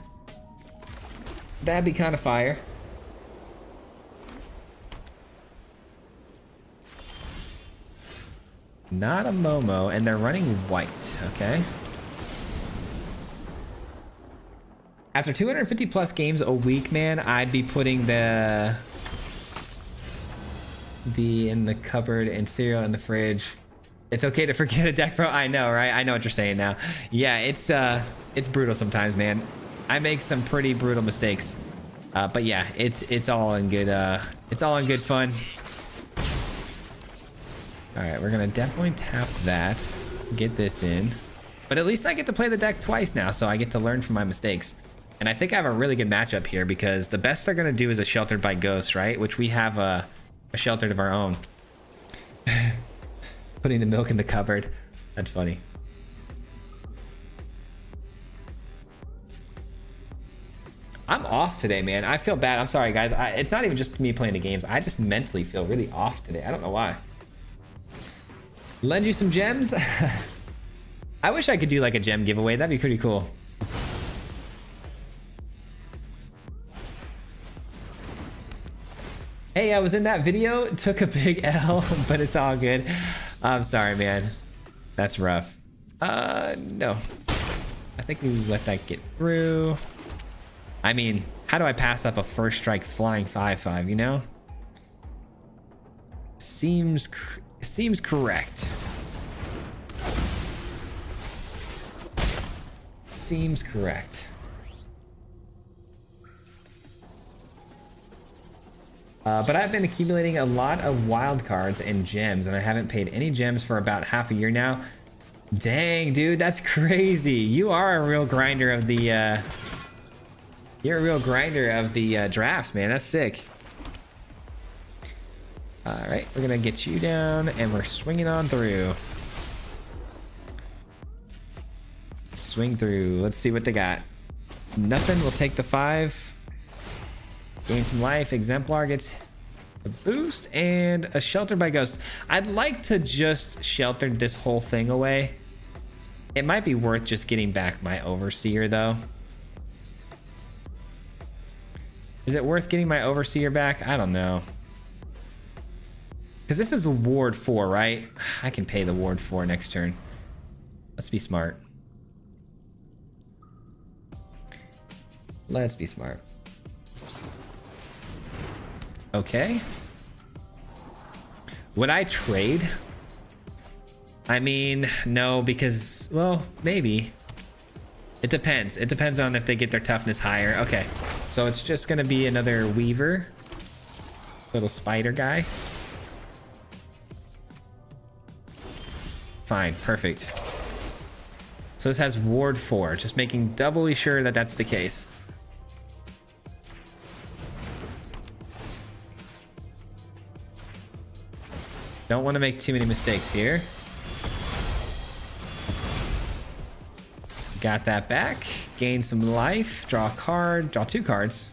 That'd be kind of fire. Not a Momo, and they're running white, okay? After 250 plus games a week, man, I'd be putting the in the cupboard and cereal in the fridge. It's okay to forget a deck, bro. I know, right? I know what you're saying now. Yeah, it's brutal sometimes, man. I make some pretty brutal mistakes. But yeah, it's all in good fun. All right, we're gonna definitely tap that, get this in. But at least I get to play the deck twice now, so I get to learn from my mistakes. And I think I have a really good matchup here because the best they're gonna do is a Sheltered by Ghost, right? Which we have a Sheltered of our own. Putting the milk in the cupboard. That's funny. I'm off today, man. I feel bad. I'm sorry, guys. It's not even just me playing the games. I just mentally feel really off today. I don't know why. Lend you some gems? I wish I could do like a gem giveaway. That'd be pretty cool. Hey, I was in that video, took a big L, but it's all good. I'm sorry, man. That's rough. No. I think we let that get through. I mean, how do I pass up a first strike flying 5/5, you know? Seems correct. Seems correct. But I've been accumulating a lot of wild cards and gems, and I haven't paid any gems for about half a year now. Dang, dude, that's crazy. You are a real grinder of the you're a real grinder of the drafts, man. That's sick. All right, we're gonna get you down, and we're swinging on through. Swing through. Let's see what they got. Nothing. We'll take the 5. Gain some life. Exemplar gets a boost and a Shelter by Ghost. I'd like to just shelter this whole thing away. It might be worth just getting back my Overseer, though. Is it worth getting my Overseer back? I don't know. Because this is a Ward 4, right? I can pay the Ward 4 next turn. Let's be smart. Let's be smart. Okay. Would I trade? I mean, no, because, well, maybe. It depends. It depends on if they get their toughness higher. Okay, so it's just gonna be another Weaver. Little spider guy. Fine, perfect. So this has Ward 4, just making doubly sure that that's the case. Don't want to make too many mistakes here. Got that back. Gain some life. Draw a card. Draw 2 cards.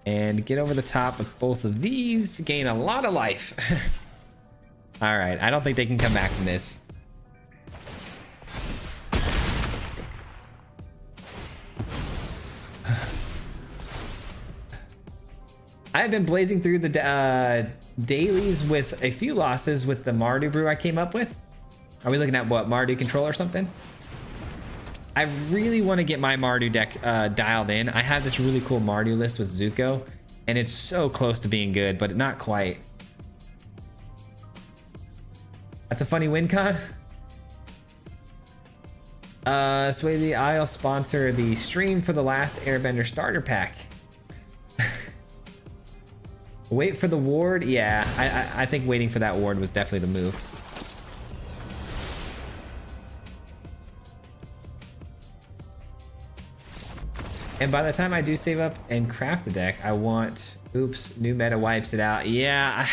And get over the top with both of these. Gain a lot of life. All right. I don't think they can come back from this. I've been blazing through the dailies with a few losses with the Mardu brew I came up with. Are we looking at what, Mardu control or something? I really want to get my Mardu deck dialed in. I have this really cool Mardu list with Zuko, and it's so close to being good, but not quite. That's a funny win con. Sway the Isle sponsor the stream for the last Airbender starter pack. Wait for the ward. Yeah, I think waiting for that ward was definitely the move. And by the time I do save up and craft the deck, I want, oops, new meta wipes it out. Yeah,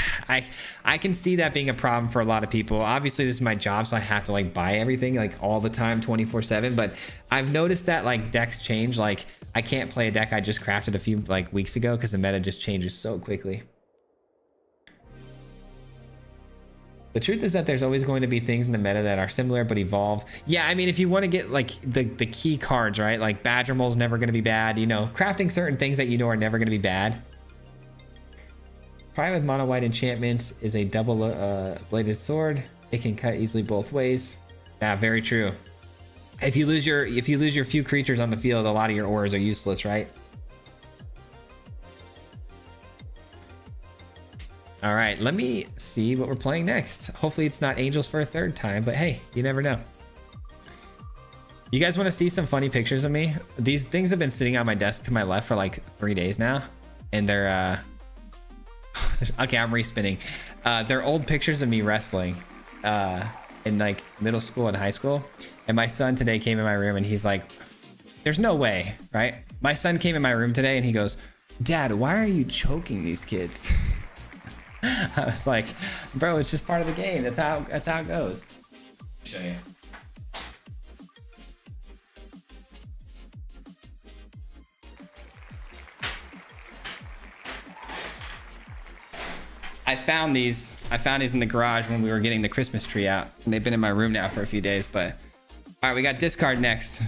I can see that being a problem for a lot of people. Obviously this is my job, so I have to like buy everything like all the time 24/7, but I've noticed that like decks change. Like I can't play a deck I just crafted a few like weeks ago because the meta just changes so quickly. The truth is that there's always going to be things in the meta that are similar but evolve. Yeah, I mean, if you want to get like the key cards, right? Like Badger Mole's never going to be bad. You know, crafting certain things that you know are never going to be bad. Prime with mono white enchantments is a double bladed sword. It can cut easily both ways. Yeah, very true. If you lose your few creatures on the field, a lot of your auras are useless, right? All right, let me see what we're playing next. Hopefully it's not Angels for a 3rd time, but hey, you never know. You guys want to see some funny pictures of me? These things have been sitting on my desk to my left for like 3 days now, and they're okay, I'm respinning. They're old pictures of me wrestling in like middle school and high school. And my son today came in my room and he's like, there's no way, right? My son came in my room today and he goes, Dad, why are you choking these kids? I was like, bro, it's just part of the game. That's how it goes. Show you. I found these in the garage when we were getting the Christmas tree out, and they've been in my room now for a few days. But all right, we got discard next.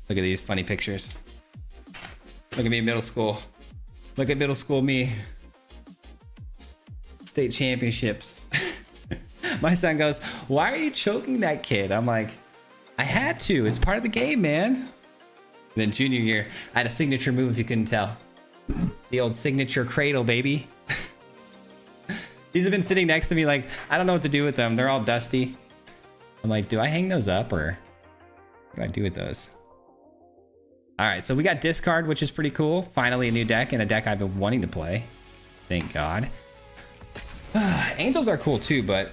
Look at these funny pictures. Look at me in middle school. Look at middle school me. State championships. My son goes, why are you choking that kid? I'm like, I had to. It's part of the game, man. And then junior year, I had a signature move if you couldn't tell. The old signature cradle, baby. These have been sitting next to me like, I don't know what to do with them. They're all dusty. I'm like, do I hang those up or what do I do with those? All right, so we got discard, which is pretty cool. Finally a new deck, and a deck I've been wanting to play. Thank God. Angels are cool too, but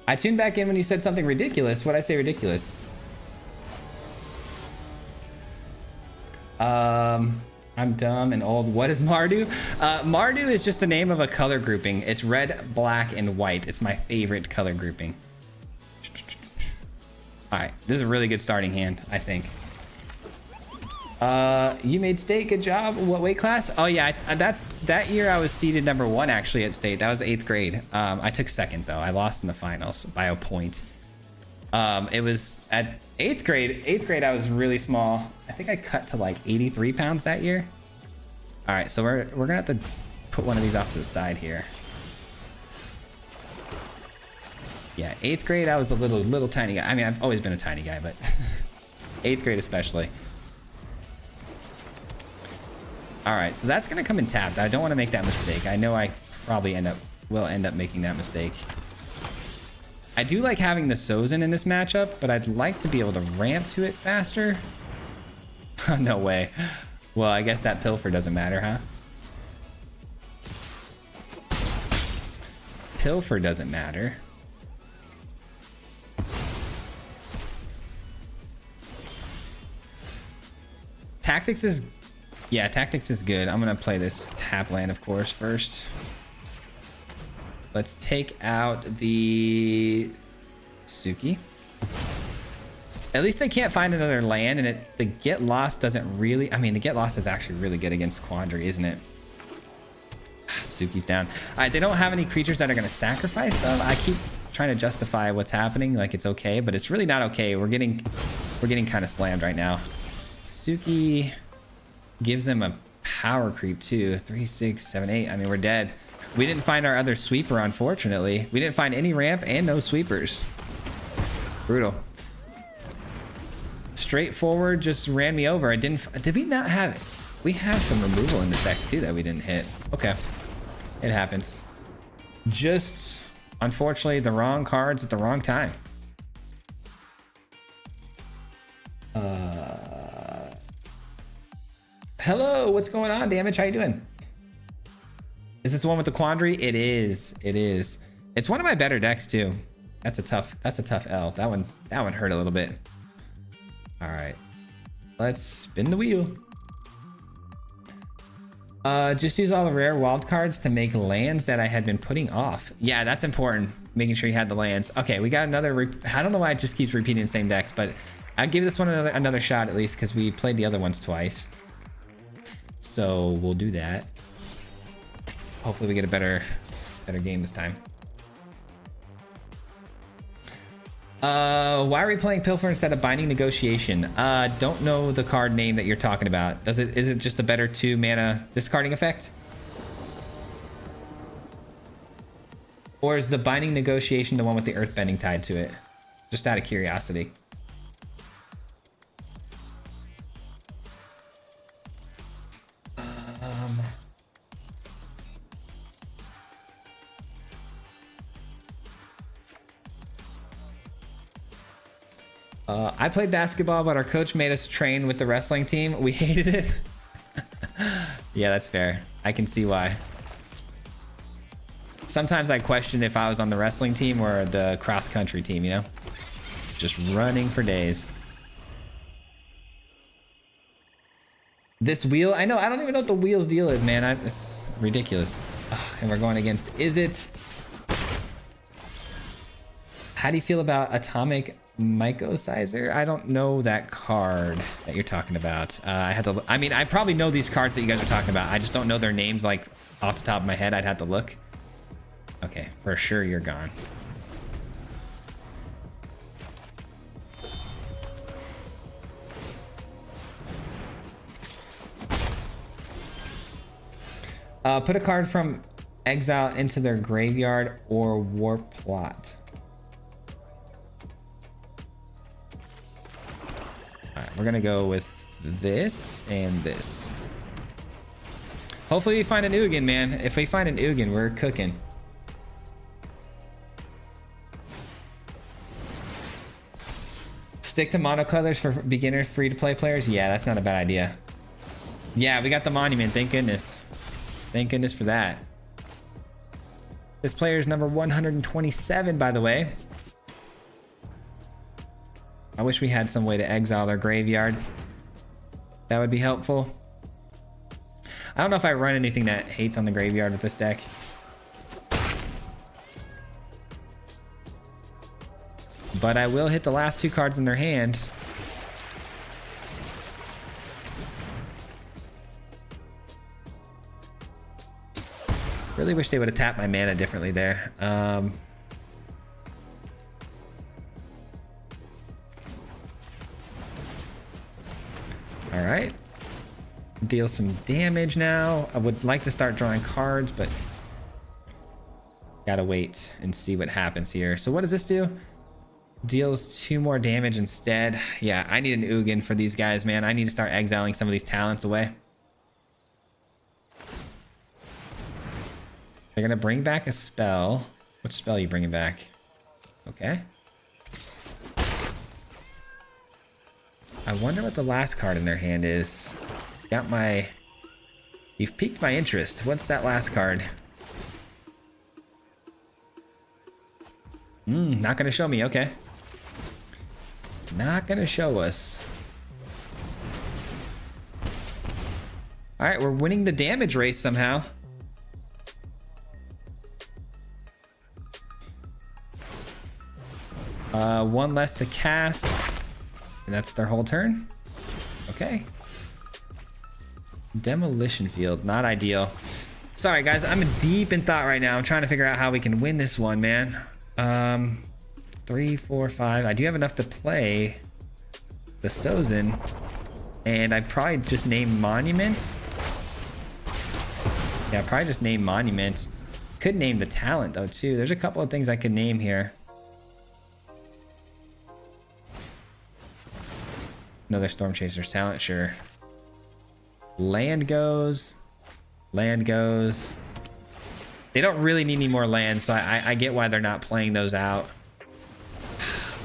I tuned back in when you said something ridiculous. What'd I say ridiculous? I'm dumb and old. What is Mardu? Mardu is just the name of a color grouping. It's red, black, and white. It's my favorite color grouping. All right, this is a really good starting hand, I think. You made state. Good job. What weight class? Oh yeah, that year I was seeded #1 actually at state. That was 8th grade. I took 2nd though. I lost in the finals by a point. It was at 8th grade. 8th grade I was really small. I think I cut to like 83 pounds that year. All right, so we're gonna have to put one of these off to the side here. Yeah, 8th grade I was a little tiny guy. I mean, I've always been a tiny guy, but 8th grade especially. All right, so that's gonna come in tapped. I don't want to make that mistake. I know I probably will end up making that mistake. I do like having the Sozin in this matchup, but I'd like to be able to ramp to it faster. No way. Well, I guess that Pilfer doesn't matter, huh? Pilfer doesn't matter. Tactics is, yeah, tactics is good. I'm gonna play this tap land, of course, first. Let's take out the Suki. At least I can't find another land, and the get lost doesn't really, I mean, the get lost is actually really good against Quandary, isn't it? Suki's down. All right, they don't have any creatures that are gonna sacrifice them. I keep trying to justify what's happening like it's okay, but it's really not okay. We're getting kind of slammed right now. Suki gives them a power creep too. 3, 6, 7, 8. I mean, we're dead. We didn't find our other sweeper, unfortunately. We didn't find any ramp and no sweepers. Brutal. Straightforward, just ran me over. Did we not have it? We have some removal in this deck too that we didn't hit. Okay, it happens. Just unfortunately the wrong cards at the wrong time. Hello, what's going on, Damage? How you doing? Is this the one with the Quandary? It is. It is. It's one of my better decks too. That's a tough L. That one hurt a little bit. All right, let's spin the wheel. Just use all the rare wild cards to make lands that I had been putting off. Yeah, that's important. Making sure you had the lands. Okay, we got another. I don't know why it just keeps repeating the same decks, but I'll give this one another shot at least because we played the other ones twice. So we'll do that. Hopefully we get a better game this time. Why are we playing Pilfer instead of Binding Negotiation? Don't know the card name that you're talking about. Is it just a better 2 mana discarding effect? Or is the Binding Negotiation the one with the Earthbending tied to it? Just out of curiosity. I played basketball, but our coach made us train with the wrestling team. We hated it. Yeah, that's fair. I can see why. Sometimes I question if I was on the wrestling team or the cross-country team, you know? Just running for days. This wheel, I know, I don't even know what the wheel's deal is, man. It's ridiculous. Ugh, and we're going against Izzet. How do you feel about Atomic Mycosizer? I don't know that card that you're talking about. I mean, I probably know these cards that you guys are talking about. I just don't know their names like off the top of my head. I'd have to look. Okay, for sure you're gone. Put a card from exile into their graveyard or warp plot. Alright, we're gonna go with this and this. Hopefully we find an Ugin, man. If we find an Ugin, we're cooking. Stick to monocolors for beginner free-to-play players? Yeah, that's not a bad idea. Yeah, we got the monument, thank goodness. Thank goodness for that. This player is number 127, by the way. I wish we had some way to exile their graveyard. That would be helpful. I don't know if I run anything that hates on the graveyard with this deck. But I will hit the last 2 cards in their hand. Really wish they would have tapped my mana differently there. All right. Deal some damage now. I would like to start drawing cards, but gotta wait and see what happens here. So what does this do? Deals 2 more damage instead. Yeah, I need an Ugin for these guys, man. I need to start exiling some of these talents away. They're gonna bring back a spell. Which spell are you bringing back? Okay. I wonder what the last card in their hand is. Got my... You've piqued my interest. What's that last card? Not gonna show me. Okay. Not gonna show us. All right, we're winning the damage race somehow. One less to cast. And that's their whole turn. Okay. Demolition field, not ideal. Sorry guys, I'm deep in thought right now. I'm trying to figure out how we can win this one, man. 3, 4, 5. I do have enough to play the Sozin. And I probably just name monuments. Yeah, probably just name monuments. Could name the talent though too. There's a couple of things I could name here. Another Storm Chaser's talent, sure. Land goes. Land goes. They don't really need any more land, so I get why they're not playing those out.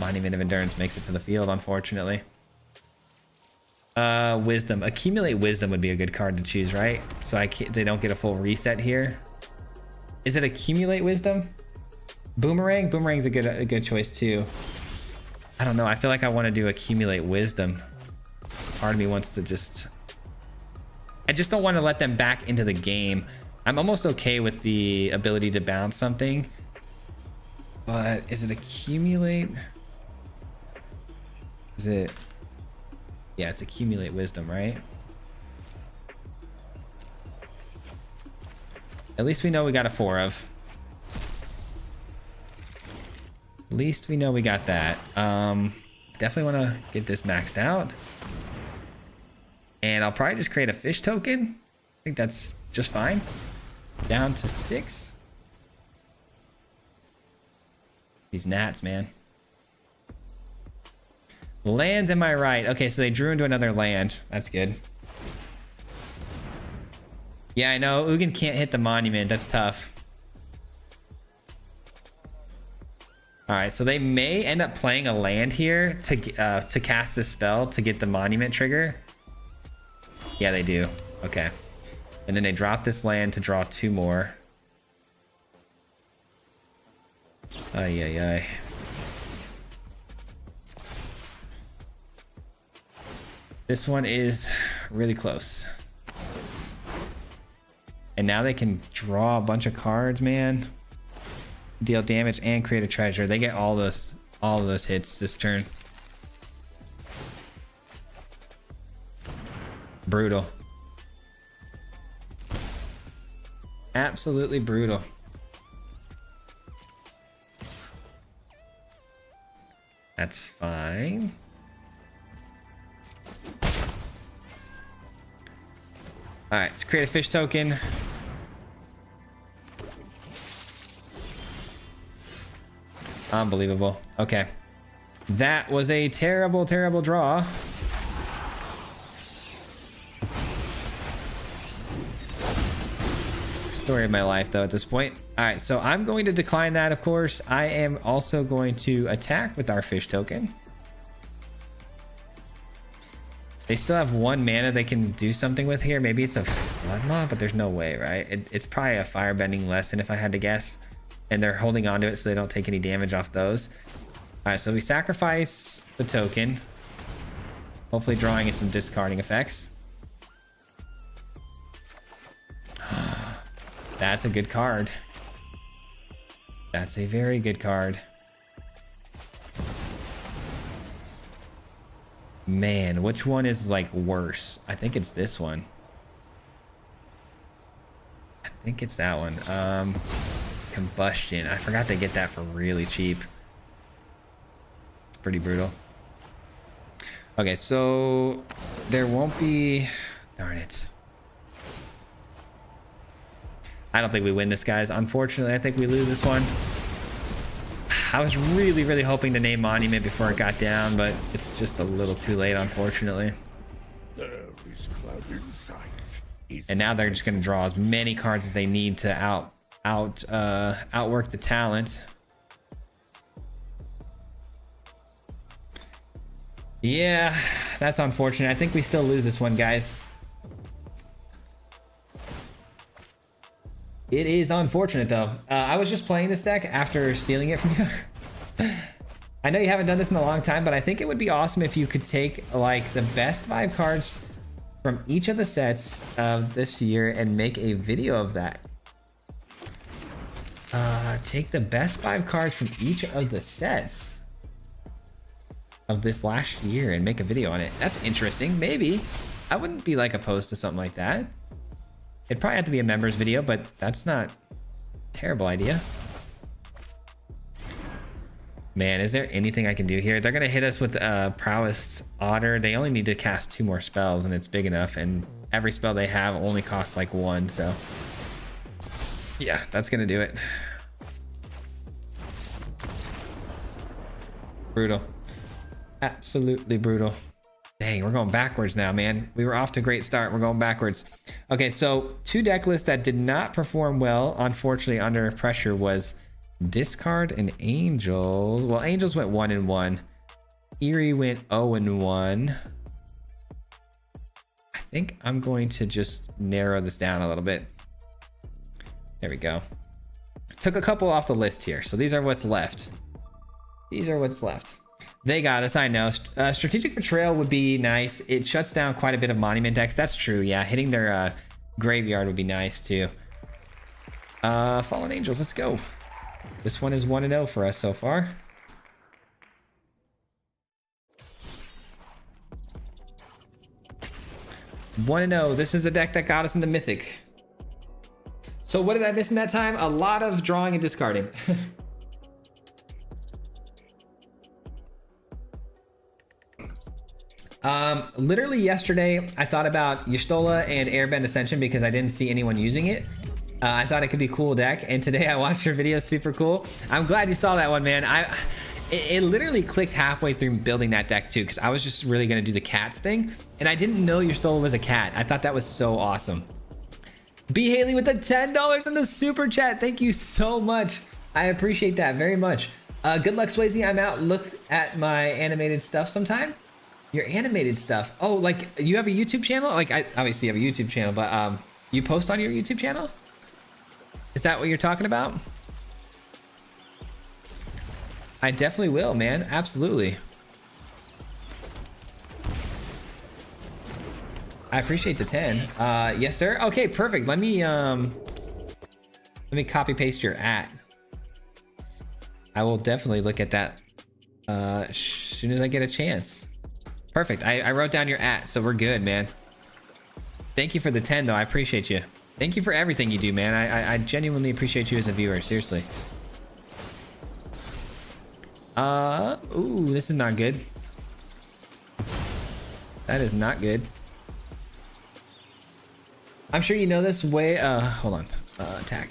Monument of Endurance makes it to the field, unfortunately. Wisdom. Accumulate Wisdom would be a good card to choose, right? So they don't get a full reset here. Is it Accumulate Wisdom? Boomerang? Boomerang's a good choice too. I don't know. I feel like I want to do Accumulate Wisdom. Part of me wants to just... I just don't want to let them back into the game. I'm almost okay with the ability to bounce something. But is it Accumulate? Is it... Yeah, it's Accumulate Wisdom, right? At least we know we got a 4 of. At least we know we got that. Definitely want to get this maxed out. And I'll probably just create a fish token. I think that's just fine. Down to 6. These gnats, man. Lands, am I right? Okay, so they drew into another land. That's good. Yeah, I know. Ugin can't hit the monument. That's tough. All right, so they may end up playing a land here to cast this spell to get the monument trigger. Yeah, they do. Okay. And then they drop this land to draw 2 more. Ay, ay, ay. This one is really close. And now they can draw a bunch of cards, man. Deal damage and create a treasure. They get all of those hits this turn. Brutal. Absolutely brutal. That's fine. All right, let's create a fish token. Unbelievable. Okay. That was a terrible, terrible draw. Story of my life though at this point. All right, so I'm going to decline that, of course. I am also going to attack with our fish token. They still have 1 mana they can do something with here. Maybe it's a Flood Mob, but there's no way, right? It's probably a Firebending lesson if I had to guess. And they're holding on to it so they don't take any damage off those. All right, so we sacrifice the token. Hopefully drawing in some discarding effects. That's a good card. That's a very good card. Man, which one is like worse? I think it's this one. I think it's that one. Combustion. I forgot they get that for really cheap. It's pretty brutal. Okay, so there won't be... Darn it. I don't think we win this, guys. Unfortunately, I think we lose this one. I was really, really hoping to name Monument before it got down, but it's just a little too late, unfortunately. There is cloud in sight. And now they're just going to draw as many cards as they need to outwork the talent. Yeah, that's unfortunate. I think we still lose this one, guys. It is unfortunate though. I was just playing this deck after stealing it from you. I know you haven't done this in a long time, but I think it would be awesome if you could take like the best 5 cards from each of the sets of this year and make a video of that. Take the best 5 cards from each of the sets of this last year and make a video on it. That's interesting. Maybe. I wouldn't be like opposed to something like that. It'd probably have to be a members video, but that's not a terrible idea. Man, is there anything I can do here? They're gonna hit us with Prowess Otter. They only need to cast 2 more spells and it's big enough, and every spell they have only costs like 1, so yeah, that's gonna do it. Brutal. Absolutely brutal. Dang, we're going backwards now, man. We were off to a great start. We're going backwards. Okay, so 2 deck lists that did not perform well, unfortunately, under pressure was Discard and Angels. Well, Angels went 1-1. Eerie went 0-1. I think I'm going to just narrow this down a little bit. There we go. Took a couple off the list here, so these are what's left. These are what's left. They got us, I know. Strategic Betrayal would be nice. It shuts down quite a bit of Monument decks. That's true, yeah. Hitting their graveyard would be nice, too. Fallen Angels, let's go. This one is 1-0 for us so far. One 1-0. This is a deck that got us into Mythic. So what did I miss in that time? A lot of drawing and discarding. Literally yesterday, I thought about Y'shtola and Airbend Ascension because I didn't see anyone using it. I thought it could be a cool deck, and today I watched your video, super cool. I'm glad you saw that one, man. It literally clicked halfway through building that deck too, because I was just really gonna do the cats thing, and I didn't know Y'shtola was a cat. I thought that was so awesome. B Haley with the $10 in the super chat. Thank you so much. I appreciate that very much. Good luck, Swayze. I'm out. Look at my animated stuff sometime. Your animated stuff. Oh, like you have a YouTube channel? Like I obviously have a YouTube channel, but you post on your YouTube channel? Is that what you're talking about? I definitely will, man. Absolutely. I appreciate the 10. Yes, sir. Okay, perfect. Let me copy paste your @ I will definitely look at that as soon as I get a chance. Perfect. I wrote down your @ so we're good, man. Thank you for the 10 though. I appreciate you. Thank you for everything you do, man. I genuinely appreciate you as a viewer. Seriously. Ooh, this is not good. That is not good. I'm sure you know this way. Hold on. Attack.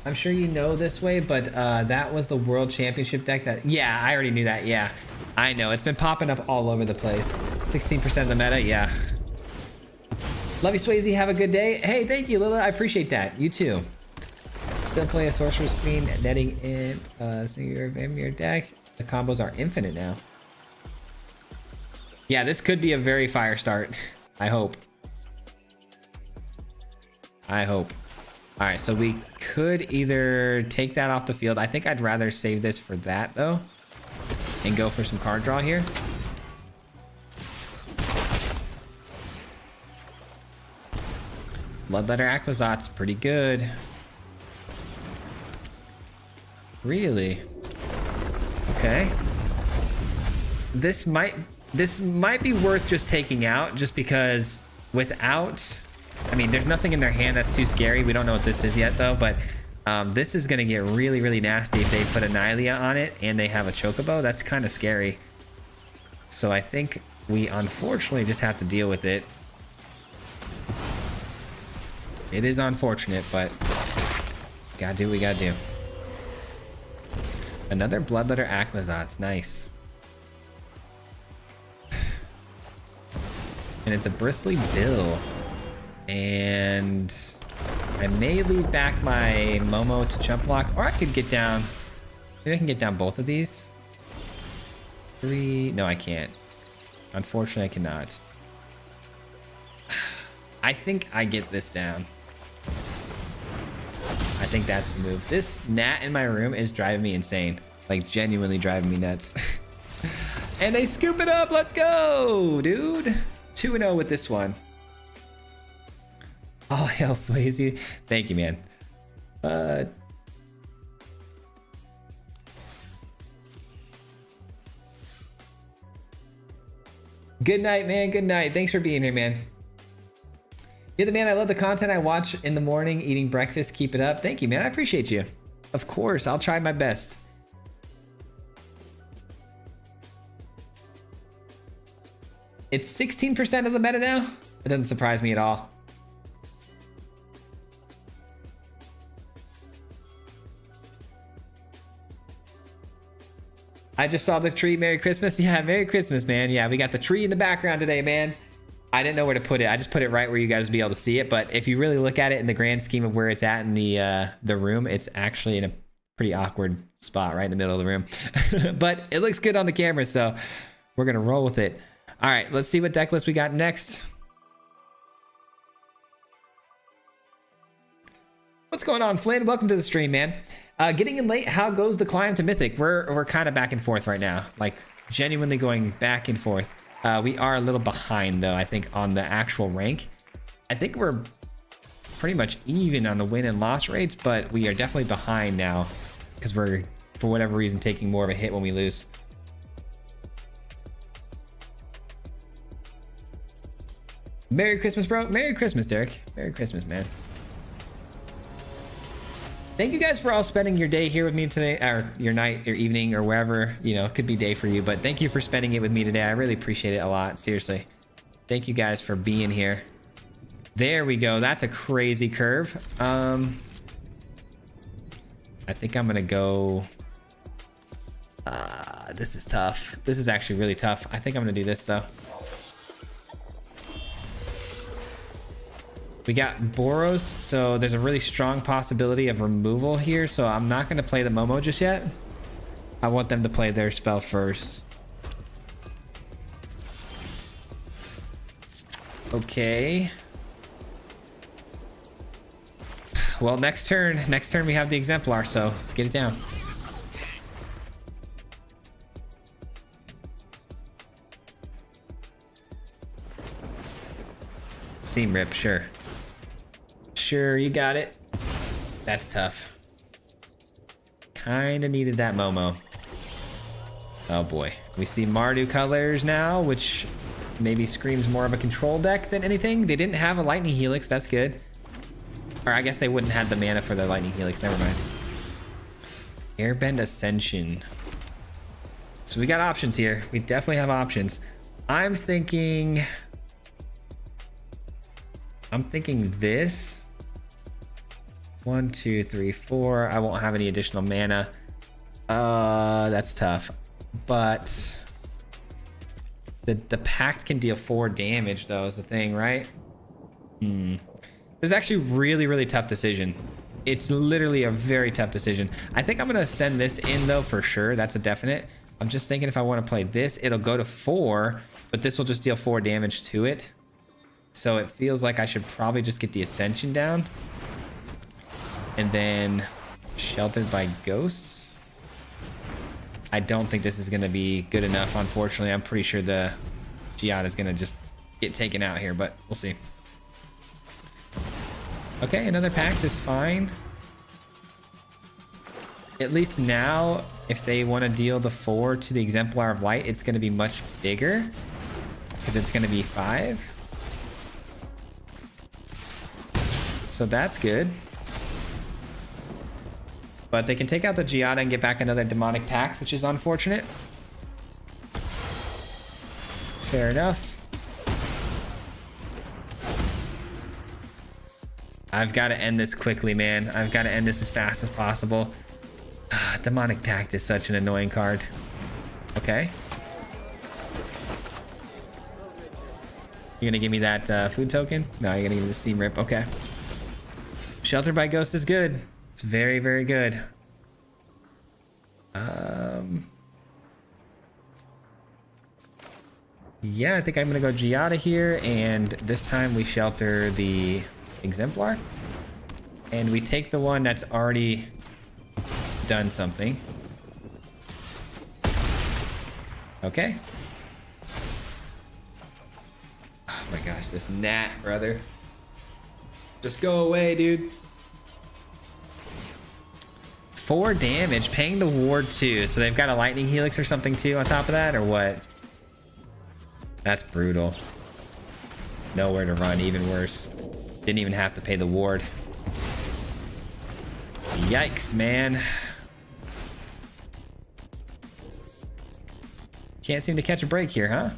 I'm sure you know this way, but that was the World Championship deck that... Yeah, I already knew that. Yeah, I know. It's been popping up all over the place. 16% of the meta. Yeah. Love you, Swayze. Have a good day. Hey, thank you, Lila. I appreciate that. You too. Still play a Sorcerer's Queen, netting in singular Vamir deck. The combos are infinite now. Yeah, this could be a very fire start. I hope. I hope. All right, so we could either take that off the field. I think I'd rather save this for that, though, and go for some card draw here. Bloodletter Aclazot's pretty good. Really? Okay. This might be worth just taking out, just because without... I mean, there's nothing in their hand that's too scary. We don't know what this is yet, though, but this is going to get really, really nasty if they put a Nylea on it and they have a Chocobo. That's kind of scary. So I think we unfortunately just have to deal with it. It is unfortunate, but gotta do what we gotta do. Another Bloodletter Aclazot's nice. And it's a Bristly Bill. And I may leave back my Momo to jump block, or I could get down. Maybe I can get down both of these. 3. No, I can't. Unfortunately, I cannot. I think I get this down. I think that's the move. This gnat in my room is driving me insane. Like, genuinely driving me nuts. And they scoop it up. Let's go, dude. 2-0 with this one. Oh, hell, Swayze. Thank you, man. Good night, man. Good night. Thanks for being here, man. You're the man. I love the content I watch in the morning, eating breakfast. Keep it up. Thank you, man. I appreciate you. Of course, I'll try my best. It's 16% of the meta now? It doesn't surprise me at all. I just saw the tree. Merry Christmas. Yeah, Merry Christmas, man. Yeah, we got the tree in the background today, man. I didn't know where to put it. I just put it right where you guys would be able to see it. But if you really look at it in the grand scheme of where it's at in the room, it's actually in a pretty awkward spot right in the middle of the room. But it looks good on the camera, so we're going to roll with it. All right, let's see what deck list we got next. What's going on, Flynn? Welcome to the stream, man. Getting in late, how goes the climb to Mythic? We're kind of back and forth right now. Like, genuinely going back and forth. We are a little behind, though, I think, on the actual rank. I think we're pretty much even on the win and loss rates, but we are definitely behind now because we're, for whatever reason, taking more of a hit when we lose. Merry Christmas, bro. Merry Christmas, Derek. Merry Christmas, man. Thank you guys for all spending your day here with me today, or your night, your evening, or wherever, you know, it could be day for you, but thank you for spending it with me today. I really appreciate it a lot. Seriously. Thank you guys for being here. There we go. That's a crazy curve. I think I'm going to go. This is tough. This is actually really tough. I think I'm going to do this, though. We got Boros, so there's a really strong possibility of removal here, so I'm not going to play the Momo just yet. I want them to play their spell first. Okay. Well, next turn we have the Exemplar, so let's get it down. Seam rip, sure. Sure, you got it. That's tough. Kinda needed that Momo. Oh boy. We see Mardu colors now, which maybe screams more of a control deck than anything. They didn't have a Lightning Helix, that's good. Or I guess they wouldn't have the mana for their Lightning Helix, never mind. Airbend Ascension. So we got options here. We definitely have options. I'm thinking this. 1, 2, 3, 4. I won't have any additional mana. That's tough. But the pact can deal 4 damage, though, is the thing, right? This is actually really, really tough decision. It's literally a very tough decision. I think I'm gonna send this in, though, for sure. That's a definite. I'm just thinking if I want to play this, it'll go to 4, but this will just deal 4 damage to it. So it feels like I should probably just get the Ascension down. And then Sheltered by Ghosts. I don't think this is going to be good enough, unfortunately. I'm pretty sure the Giada is going to just get taken out here, but we'll see. Okay, another pact is fine. At least now, if they want to deal the 4 to the Exemplar of Light, it's going to be much bigger because it's going to be 5. So that's good. But they can take out the Giada and get back another Demonic Pact, which is unfortunate. Fair enough. I've got to end this quickly, man. I've got to end this as fast as possible. Demonic Pact is such an annoying card. Okay. You're gonna give me that food token? No, you're gonna give me the Steam Rip. Okay. Shelter by Ghost is good. It's very, very good. Yeah, I think I'm gonna go Giada here, and this time we shelter the Exemplar. And we take the one that's already done something. Okay. Oh my gosh, this gnat, brother. Just go away, dude. 4 damage, paying the ward too. So they've got a lightning helix or something too on top of that, or what? That's brutal. Nowhere to run, even worse. Didn't even have to pay the ward. Yikes, man. Can't seem to catch a break here, huh?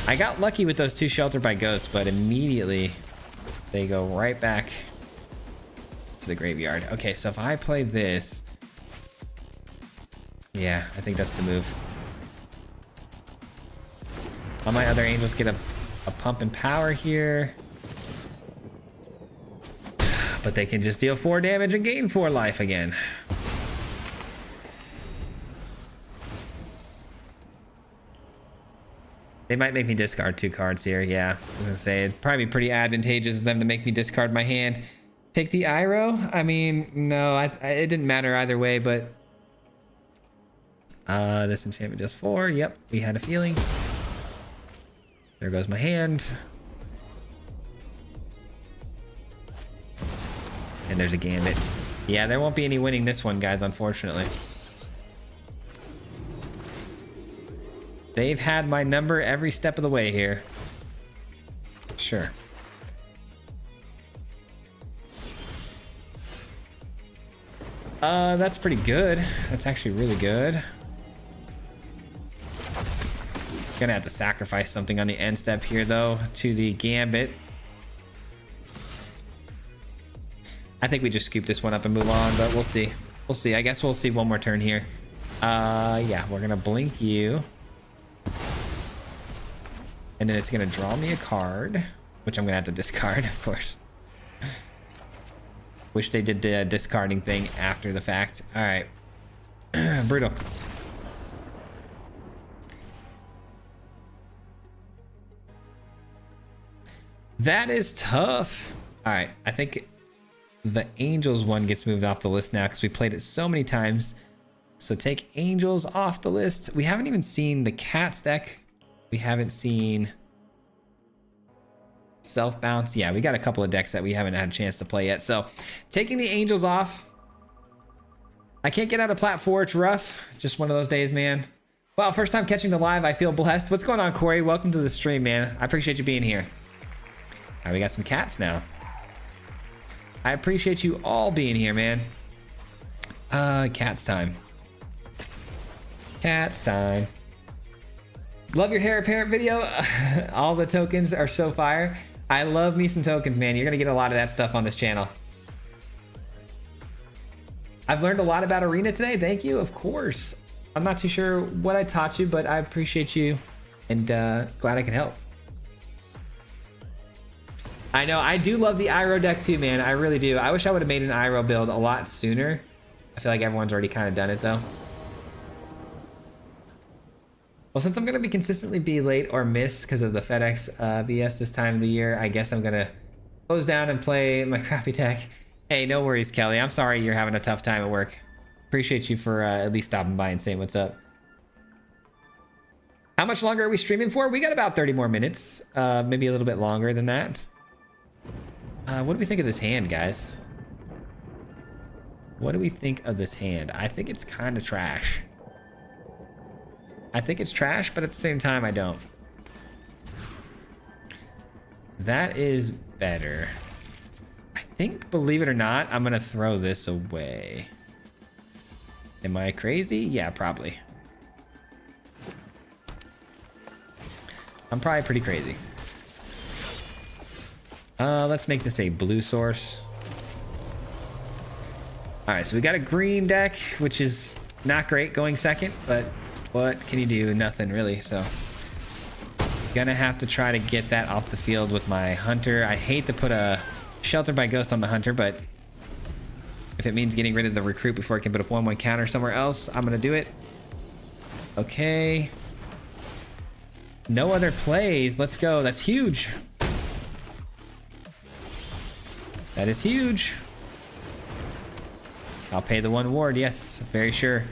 I got lucky with those 2 shelter by ghosts, but immediately they go right back to the graveyard. Okay, so if I play this, yeah, I think that's the move. All my other angels get a pump in power here, but they can just deal 4 damage and gain 4 life again. They might make me discard 2 cards here. Yeah, I was gonna say it'd probably be pretty advantageous of them to make me discard my hand. Take the Iroh? I mean, no, it didn't matter either way, but this enchantment does 4. Yep, we had a feeling. There goes my hand. And there's a Gambit. Yeah, there won't be any winning this one, guys, unfortunately. They've had my number every step of the way here. Sure. That's pretty good. That's actually really good. Gonna have to sacrifice something on the end step here, though, to the Gambit. I think we just scoop this one up and move on, but we'll see. We'll see. I guess we'll see one more turn here. Yeah, we're gonna blink you. And then it's gonna draw me a card, which I'm gonna have to discard, of course. Wish they did the discarding thing after the fact. All right. Brutal. That is tough. All right, I think the Angels one gets moved off the list now because we played it so many times. So take Angels off the list. We haven't even seen the Cats deck. We haven't seen Self Bounce. Yeah, we got a couple of decks that we haven't had a chance to play yet. So taking the Angels off. I can't get out of Plat 4. It's rough. Just one of those days, man. Wow, first time catching the live. I feel blessed. What's going on, Corey? Welcome to the stream, man. I appreciate you being here. All right, we got some cats now. I appreciate you all being here, man. Cats time. Cats time. Love your hair apparent video. All the tokens are so fire. I love me some tokens, man. You're gonna get a lot of that stuff on this channel. I've learned a lot about Arena today. Thank you, of course. I'm not too sure what I taught you, but I appreciate you and glad I could help. I know, I do love the Iroh deck too, man. I really do. I wish I would have made an Iroh build a lot sooner. I feel like everyone's already kind of done it though. Well, since I'm going to be consistently be late or miss because of the FedEx BS this time of the year, I guess I'm going to close down and play my crappy deck. Hey, no worries, Kelly. I'm sorry you're having a tough time at work. Appreciate you for at least stopping by and saying what's up. How much longer are we streaming for? We got about 30 more minutes. Maybe a little bit longer than that. What do we think of this hand, guys? What do we think of this hand? I think it's kind of trash. I think it's trash, but at the same time, I don't. That is better. I think, believe it or not, I'm going to throw this away. Am I crazy? Yeah, probably. I'm probably pretty crazy. Let's make this a blue source. All right, so we got a green deck, which is not great going second, but what can you do? Nothing really, so. Gonna have to try to get that off the field with my Hunter. I hate to put a Shelter by Ghost on the Hunter, but if it means getting rid of the Recruit before I can put a 1/1 counter somewhere else, I'm gonna do it. Okay. No other plays. Let's go. That's huge. That is huge. I'll pay the 1 ward. Yes, very sure.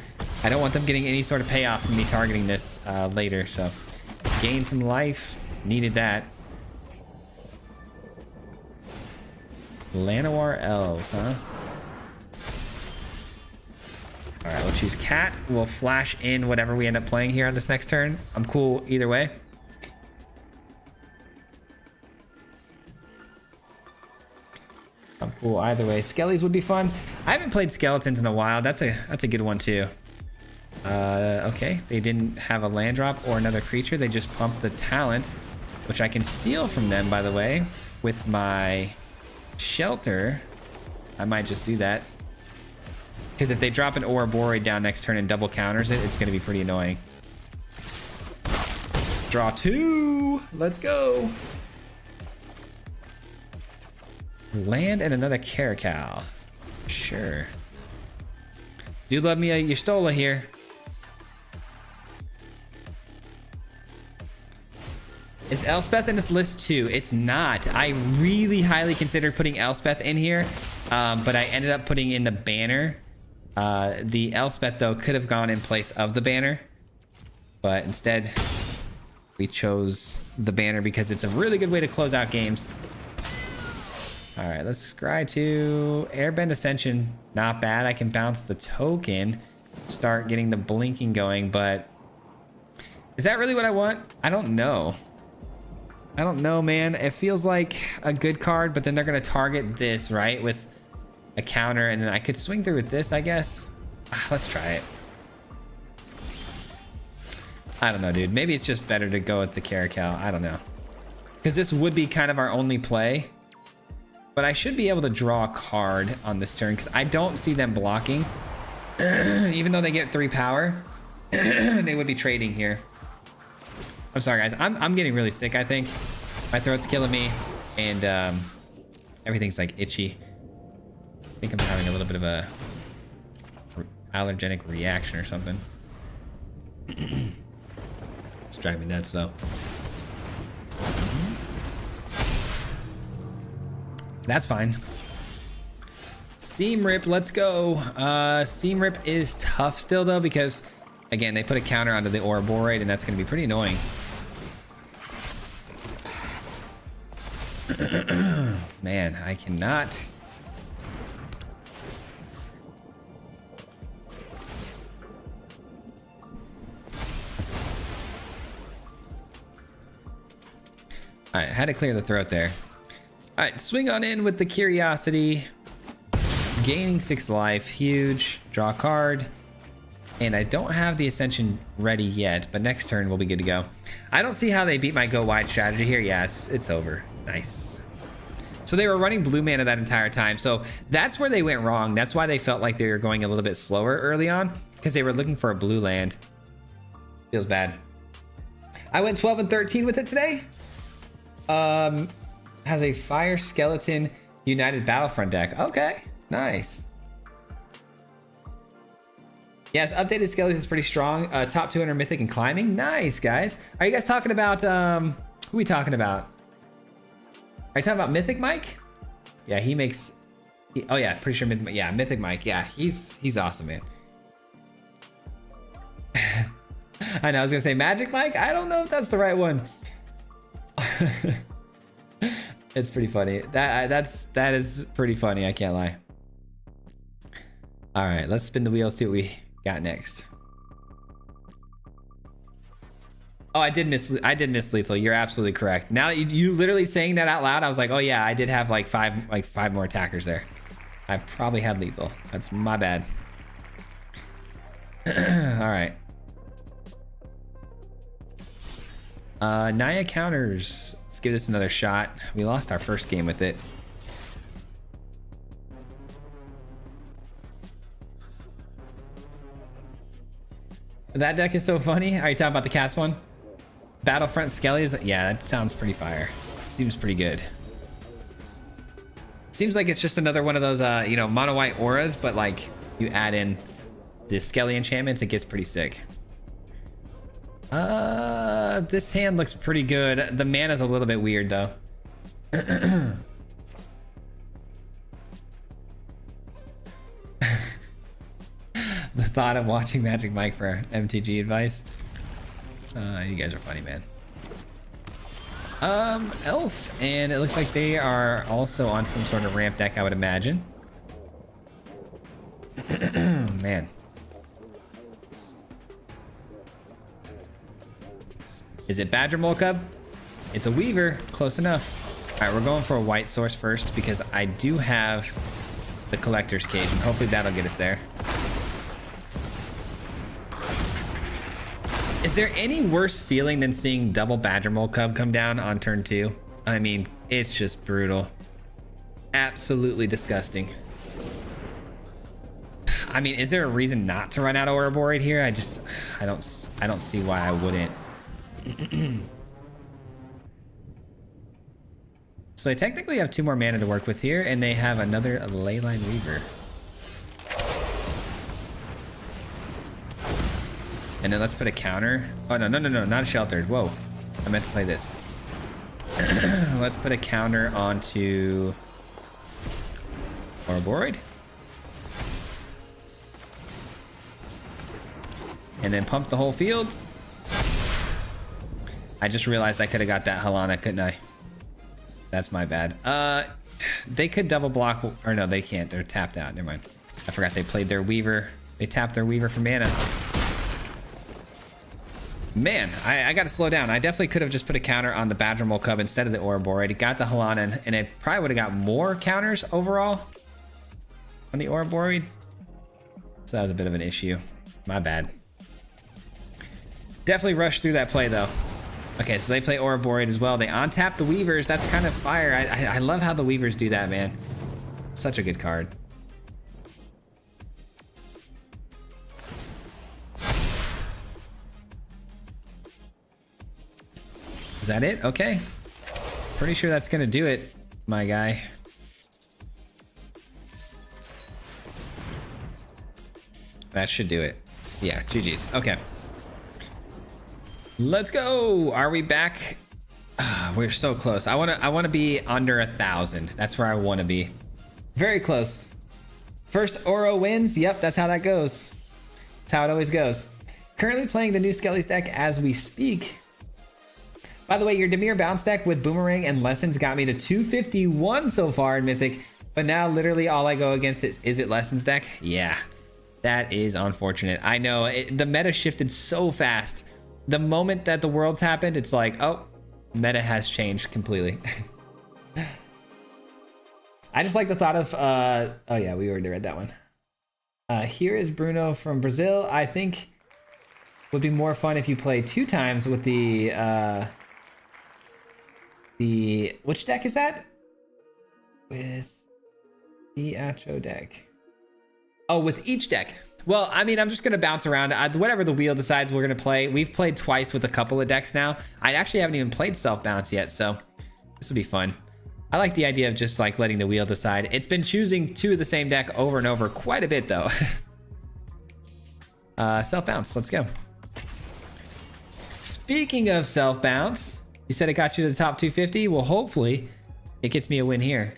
I don't want them getting any sort of payoff from me targeting this later. So gain some life. Needed that. Llanowar elves, huh? All right, we'll choose cat. We'll flash in whatever we end up playing here on this next turn. I'm cool either way. I'm cool either way. Skellies would be fun. I haven't played skeletons in a while. That's a good one too. Okay, they didn't have a land drop or another creature. They just pumped the talent, which I can steal from them, by the way, with my shelter. I might just do that. Because if they drop an Ouroboros down next turn and double counters it, it's going to be pretty annoying. Draw 2. Let's go. Land and another Caracal. Sure. Do love me a Y'shtola here. Is Elspeth in this list too? It's not. I really highly considered putting Elspeth in here, but I ended up putting in the banner. The Elspeth, though, could have gone in place of the banner, but instead we chose the banner because it's a really good way to close out games. All right, let's scry to Airbend Ascension. Not bad. I can bounce the token, start getting the blinking going, but is that really what I want? I don't know. I don't know, man. It feels like a good card, but then they're going to target this, right? With a counter, and then I could swing through with this, I guess. Let's try it. I don't know, dude. Maybe it's just better to go with the Caracal. I don't know. Because this would be kind of our only play. But I should be able to draw a card on this turn because I don't see them blocking. Even though they get 3 power, they would be trading here. I'm sorry, guys. I'm getting really sick, I think. My throat's killing me, and everything's like itchy. I think I'm having a little bit of a allergenic reaction or something. It's driving me nuts, though. That's fine. Seam Rip, let's go. Seam Rip is tough still, though, because, again, they put a counter onto the Ouroboros, and that's going to be pretty annoying. Man, I cannot. All right, had to clear the throat there. All right, swing on in with the Curiosity. Gaining 6 life, huge. Draw a card. And I don't have the Ascension ready yet, but next turn we'll be good to go. I don't see how they beat my go wide strategy here. Yeah, it's over. Nice. So they were running blue mana that entire time. So that's where they went wrong. That's why they felt like they were going a little bit slower early on, because they were looking for a blue land. Feels bad. I went 12 and 13 with it today. Has a Fire Skeleton United Battlefront deck. Okay, nice. Yes, updated Skellies is pretty strong. Top 200 Mythic and climbing. Nice, guys. Are you guys talking about, who are we talking about? Are you talking about Mythic Mike? Yeah, he makes, oh yeah, pretty sure, yeah, Mythic Mike. Yeah, he's awesome, man. I know, I was gonna say Magic Mike. I don't know if that's the right one. It's pretty funny. That is pretty funny. I can't lie. All right, let's spin the wheel. See what we got next. Oh, I did miss lethal. You're absolutely correct. Now you literally saying that out loud, I was like, oh yeah, I did have like five more attackers there. I probably had lethal. That's my bad. All right. Naya counters. Let's give this another shot. We lost our first game with it. That deck is so funny. Are you talking about the cast one? Battlefront Skellies? Yeah, that sounds pretty fire. Seems pretty good. Seems like it's just another one of those, you know, mono white auras, but like you add in the Skelly enchantments, it gets pretty sick. This hand looks pretty good. The mana's a little bit weird though. The thought of watching Magic Mike for MTG advice. You guys are funny, man. Elf, and it looks like they are also on some sort of ramp deck, I would imagine. Man. Is it Badger Mole Cub? It's a Weaver. Close enough. All right, we're going for a white source first because I do have the Collector's Cage, and hopefully that'll get us there. Is there any worse feeling than seeing double Badger Mole Cub come down on turn 2? I mean, it's just brutal. Absolutely disgusting. I mean, is there a reason not to run out of Ouroboros here? I don't see why I wouldn't. So they technically have 2 more mana to work with here, and they have another Leyline Weaver. And then let's put a counter. Oh, no, not a sheltered. Whoa, I meant to play this. Let's put a counter onto Ouroboros. And then pump the whole field. I just realized I could have got that Halana, couldn't I? That's my bad. They could double block, or no, they can't. They're tapped out. Never mind. I forgot they played their Weaver. They tapped their Weaver for mana. Man, I got to slow down. I definitely could have just put a counter on the Badger Mole Cub instead of the Ouroboros. It got the Halana, and it probably would have got more counters overall on the Ouroboros. So that was a bit of an issue. My bad. Definitely rushed through that play, though. Okay, so they play Ouroboros as well. They untap the Weavers. That's kind of fire. I love how the Weavers do that, man. Such a good card. Is that it? Okay. Pretty sure that's gonna do it, my guy. That should do it. Yeah, GG's. Okay. Let's go. Are we back? We're so close. I wanna be under 1,000. That's where I wanna be. Very close. First Oro wins. Yep, that's how that goes. That's how it always goes. Currently playing the new Skelly's deck as we speak. By the way, your Dimir bounce deck with Boomerang and Lessons got me to 251 so far in Mythic, but now literally all I go against is Izzet Lessons deck. Yeah, that is unfortunate. I know, the meta shifted so fast. The moment that the Worlds happened, it's like, oh, meta has changed completely. I just like the thought of, oh yeah, we already read that one. Here is Bruno from Brazil. I think would be more fun if you play 2 times with the which deck is that? With the Acho deck. Oh, with each deck. Well, I mean, I'm just going to bounce around. Whatever the wheel decides we're going to play. We've played twice with a couple of decks now. I actually haven't even played self-bounce yet, so this will be fun. I like the idea of just like letting the wheel decide. It's been choosing 2 of the same deck over and over quite a bit, though. Self-bounce, let's go. Speaking of self-bounce, you said it got you to the top 250? Well, hopefully it gets me a win here.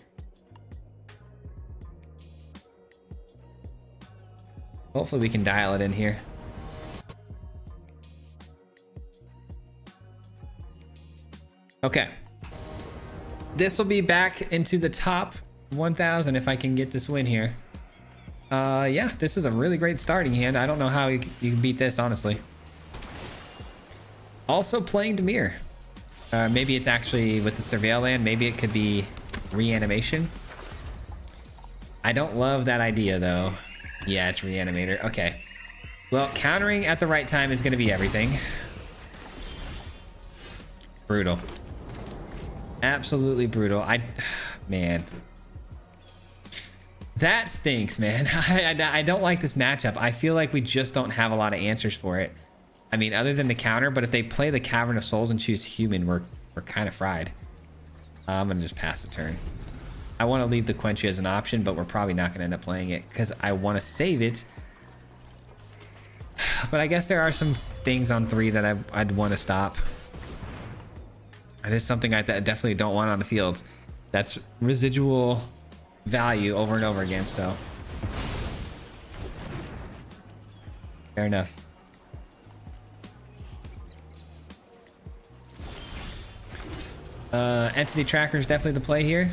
Hopefully we can dial it in here. Okay. This will be back into the top 1,000 if I can get this win here. Yeah, this is a really great starting hand. I don't know how you can beat this, honestly. Also playing Dimir. Maybe it's actually with the Surveil land. Maybe it could be reanimation. I don't love that idea, though. Yeah, it's Reanimator. Okay. Well, countering at the right time is going to be everything. Brutal. Absolutely brutal. Man. That stinks, man. I don't like this matchup. I feel like we just don't have a lot of answers for it. I mean, other than the counter, but if they play the Cavern of Souls and choose human, we're kind of fried. I'm going to just pass the turn. I want to leave the Quenchy as an option, but we're probably not going to end up playing it because I want to save it. But I guess there are some things on 3 that I'd want to stop. It is something I definitely don't want on the field. That's residual value over and over again, so. Fair enough. Entity tracker is definitely the play here.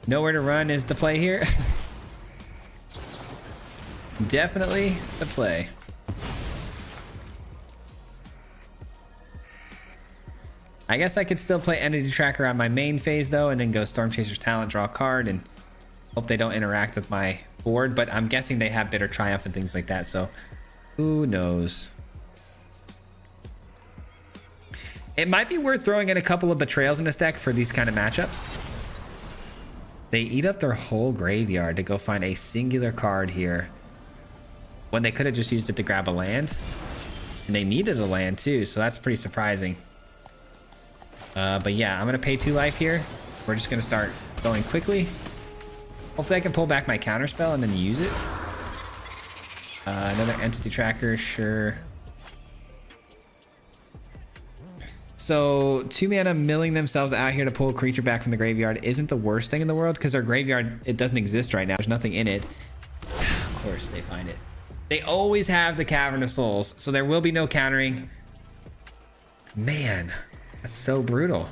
Nowhere to run is the play here. Definitely the play. I guess I could still play Entity Tracker on my main phase though, and then go Storm Chaser's Talent, draw a card, and hope they don't interact with my board. But I'm guessing they have Bitter Triumph and things like that, so who knows? It might be worth throwing in a couple of Betrayals in this deck for these kind of matchups. They eat up their whole graveyard to go find a singular card here, when they could have just used it to grab a land. And they needed a land too, so that's pretty surprising. But yeah, I'm gonna pay 2 life here. We're just gonna start going quickly. Hopefully I can pull back my counterspell and then use it. Another Entity Tracker, sure. So 2 mana milling themselves out here to pull a creature back from the graveyard isn't the worst thing in the world, because our graveyard, it doesn't exist right now. There's nothing in it. Of course they find it. They always have the Cavern of Souls, so there will be no countering. Man, that's so brutal.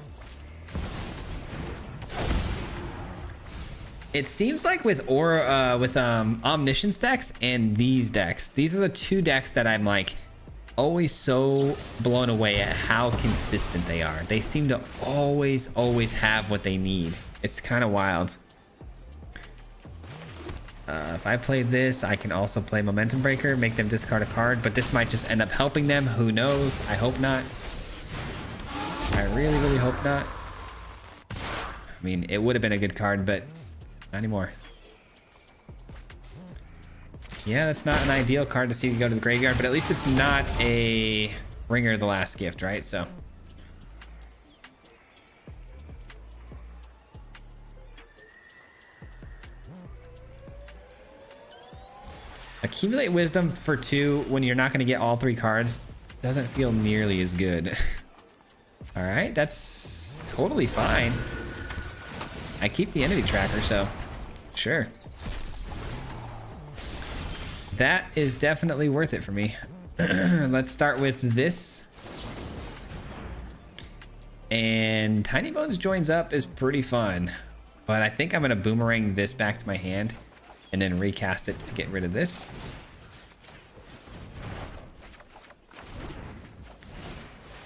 It seems like with Omniscience decks and these decks, these are the 2 decks that I'm like always so blown away at how consistent they are. They seem to always have what they need. It's kind of wild. If I play this, I can also play Momentum Breaker, make them discard a card, but this might just end up helping them. Who knows? I hope not. I really hope not. I mean, it would have been a good card, but not anymore. Yeah, that's not an ideal card to see go to the graveyard, but at least it's not a Ringer of the Last Gift, right? So accumulate wisdom for 2 when you're not going to get all 3 cards doesn't feel nearly as good. All right, that's totally fine. I keep the Entity Tracker, so sure. That is definitely worth it for me. Let's start with this. And Tiny Bones joins up is pretty fun, but I think I'm going to boomerang this back to my hand and then recast it to get rid of this.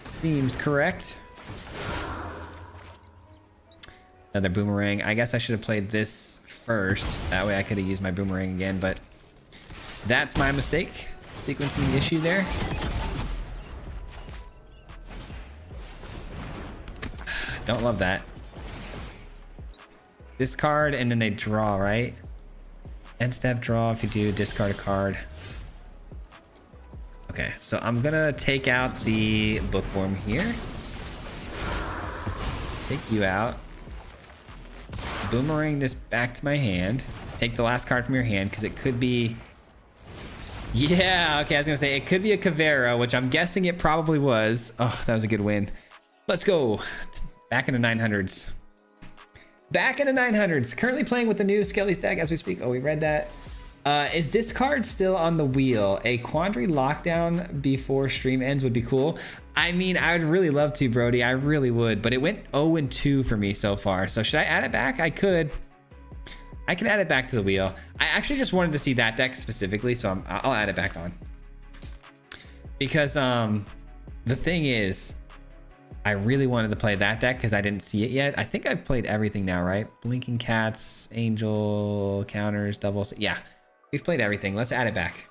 Seems correct. Another boomerang. I guess I should have played this first. That way I could have used my boomerang again, but that's my mistake. Sequencing issue there. Don't love that. Discard and then they draw, right? End step draw. If you do, discard a card. Okay, so I'm gonna take out the Bookworm here. Take you out. Boomerang this back to my hand. Take the last card from your hand, because it could be... Yeah, okay, I was gonna say it could be a Caveira, which I'm guessing it probably was. Oh, that was a good win. Let's go. Back into 900s. Back into 900s. Currently playing with the new Skelly stack as we speak. Oh, we read that. Is this card still on the wheel? A Quandary lockdown before stream ends would be cool. I mean, I would really love to, Brody. I really would, but it went 0-2 for me so far. So should I add it back? I could. I can add it back to the wheel. I actually just wanted to see that deck specifically, so I'll add it back on. Because the thing is, I really wanted to play that deck because I didn't see it yet. I think I've played everything now, right? Blinking Cats, Angel, Counters, Doubles. Yeah, we've played everything. Let's add it back.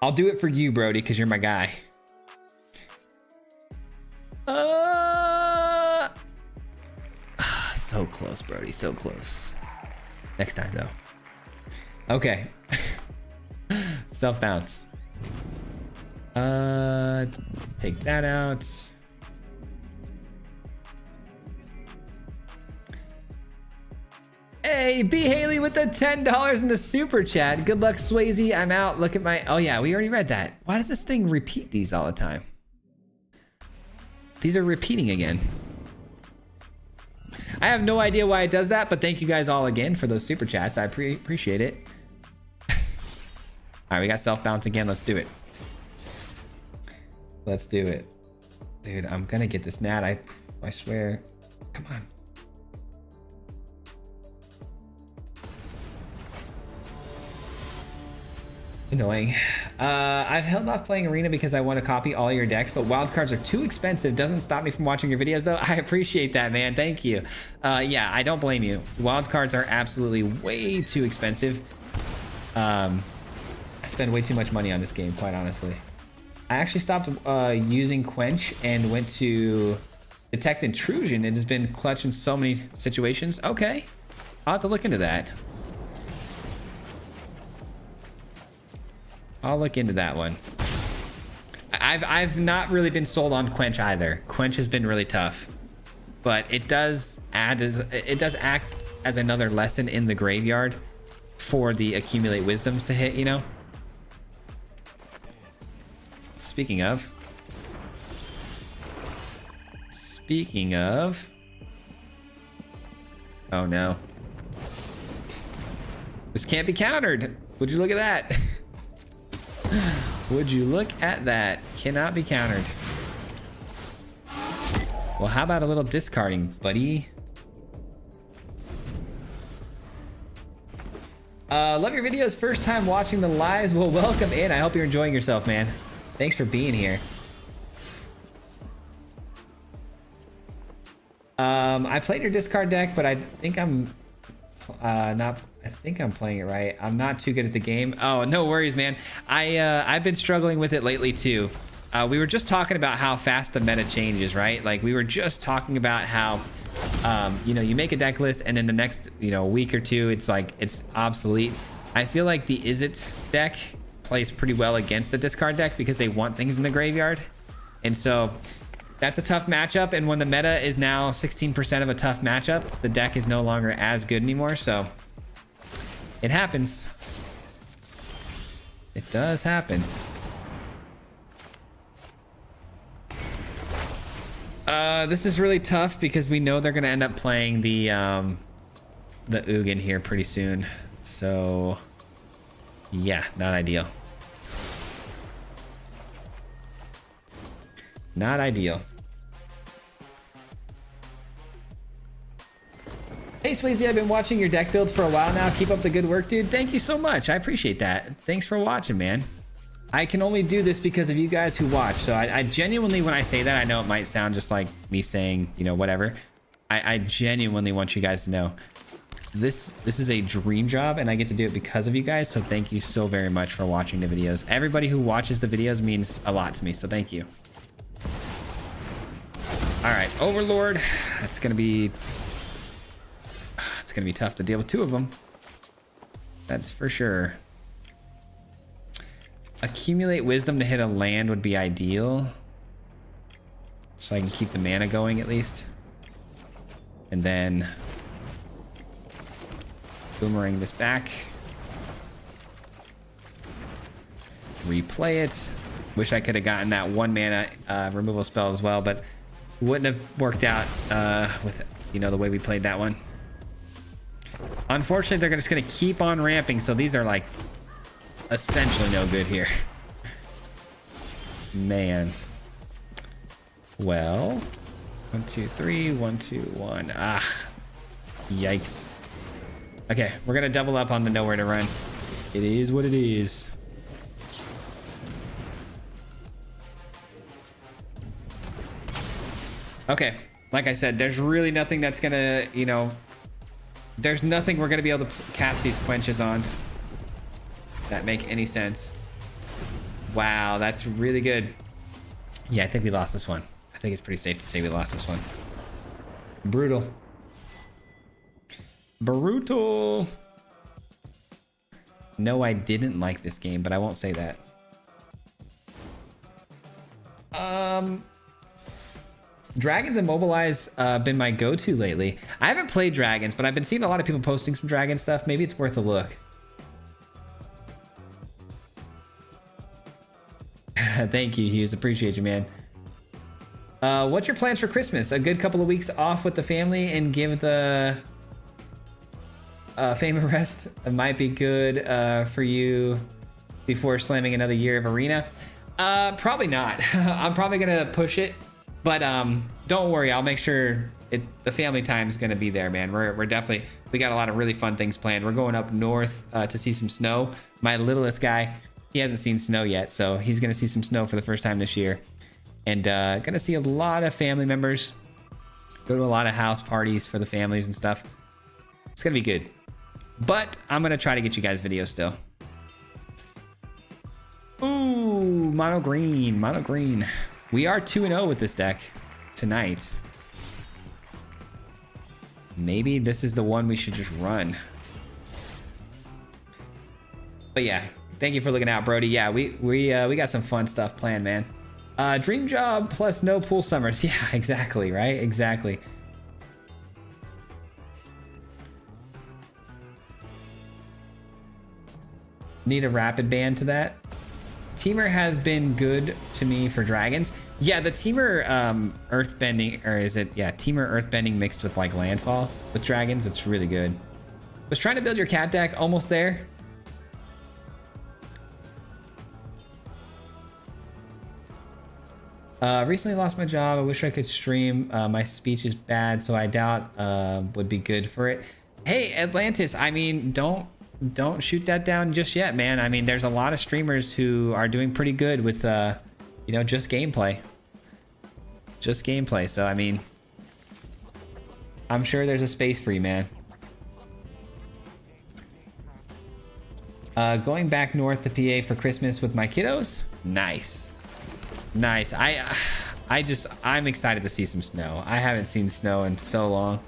I'll do it for you, Brody, because you're my guy. So close, Brody. So close. Next time, though. Okay. Self-bounce. Take that out. Hey, B. Haley with the $10 in the super chat. Good luck, Swayze. I'm out. Look at my... Oh, yeah, we already read that. Why does this thing repeat these all the time? These are repeating again. I have no idea why it does that, but thank you guys all again for those super chats. I appreciate it. All right, we got self-bounce again. Let's do it. Let's do it. Dude, I'm gonna get this nat. I swear. Come on. Annoying. I've held off playing Arena because I want to copy all your decks, but wildcards are too expensive. Doesn't stop me from watching your videos though. I appreciate that, man. Thank you. Yeah, I don't blame you. Wildcards are absolutely way too expensive. I spend way too much money on this game, quite honestly. I actually stopped using Quench and went to Detect Intrusion. It has been clutch in so many situations. Okay, I'll have to look into that. I'll look into that one. I've not really been sold on Quench either. Quench has been really tough, but it does act as another lesson in the graveyard for the accumulate wisdoms to hit, you know? Speaking of, oh no, this can't be countered. Would you look at that? Would you look at that? Cannot be countered. Well, how about a little discarding, buddy? Love your videos. First time watching the lives. Well, welcome in. I hope you're enjoying yourself, man. Thanks for being here. I played your discard deck, but I think I'm I think I'm playing it right. I'm not too good at the game. Oh, no worries, man. I've been struggling with it lately too. We were just talking about how fast the meta changes, right? Like we were just talking about how, you know, you make a deck list and in the next, you know, week or two, it's like, it's obsolete. I feel like the Izzet deck plays pretty well against the discard deck because they want things in the graveyard. And so that's a tough matchup. And when the meta is now 16% of a tough matchup, the deck is no longer as good anymore. So it happens. It does happen. This is really tough because we know they're going to end up playing the Ugin here pretty soon. So yeah, not ideal. Not ideal. Hey Swayze, I've been watching your deck builds for a while now. Keep up the good work, dude. Thank you so much. I appreciate that. Thanks for watching, man. I can only do this because of you guys who watch. So I genuinely, when I say that, I know it might sound just like me saying, you know, whatever. I genuinely want you guys to know this is a dream job and I get to do it because of you guys. So thank you so very much for watching the videos. Everybody who watches the videos means a lot to me. So thank you. All right, Overlord. It's gonna be tough to deal with two of them. That's for sure. Accumulate wisdom to hit a land would be ideal, so I can keep the mana going at least. And then boomerang this back. Replay it. Wish I could have gotten that 1 mana removal spell as well, but wouldn't have worked out with, you know, the way we played that one. Unfortunately, they're just going to keep on ramping, so these are like essentially no good here. Man. Well, 1, 2, 3, 1, 2, 1. Ah, yikes. Okay, we're going to double up on the nowhere to run. It is what it is. Okay, like I said, there's really nothing that's gonna, you know, there's nothing we're gonna be able to cast these quenches on that make any sense. Wow, that's really good. Yeah, I think we lost this one. I think it's pretty safe to say we lost this one. Brutal. Brutal. No, I didn't like this game, but I won't say that. Dragons Immobilize been my go-to lately. I haven't played Dragons, but I've been seeing a lot of people posting some Dragon stuff. Maybe it's worth a look. Thank you, Hughes. Appreciate you, man. What's your plans for Christmas? A good couple of weeks off with the family and give the fame a rest. It might be good for you before slamming another year of arena. Probably not. I'm probably gonna push it, but don't worry. I'll make sure the family time is gonna be there, man. We're definitely, we got a lot of really fun things planned. We're going up north to see some snow. My littlest guy, he hasn't seen snow yet, so he's gonna see some snow for the first time this year. And gonna see a lot of family members, go to a lot of house parties for the families and stuff. It's gonna be good, but I'm gonna try to get you guys videos still. Ooh, mono green, mono green. We are 2-0 with this deck tonight. Maybe this is the one we should just run. But yeah, thank you for looking out, Brody. Yeah, we got some fun stuff planned, man. Dream job plus no pool summers. Yeah, exactly, right? Exactly. Need a rapid ban to that. Teamer has been good to me for dragons. Yeah, the Teamer earthbending, or is it, yeah, Teamer earthbending mixed with like landfall with dragons. It's really good. Was trying to build your cat deck, almost there. Recently lost my job. I wish I could stream. My speech is bad, so I doubt would be good for it. Hey, Atlantis, I mean, don't shoot that down just yet, man. I mean, there's a lot of streamers who are doing pretty good with, you know, just gameplay. Just gameplay. So, I mean, I'm sure there's a space for you, man. Going back north to PA for Christmas with my kiddos. Nice. Nice. I'm excited to see some snow. I haven't seen snow in so long.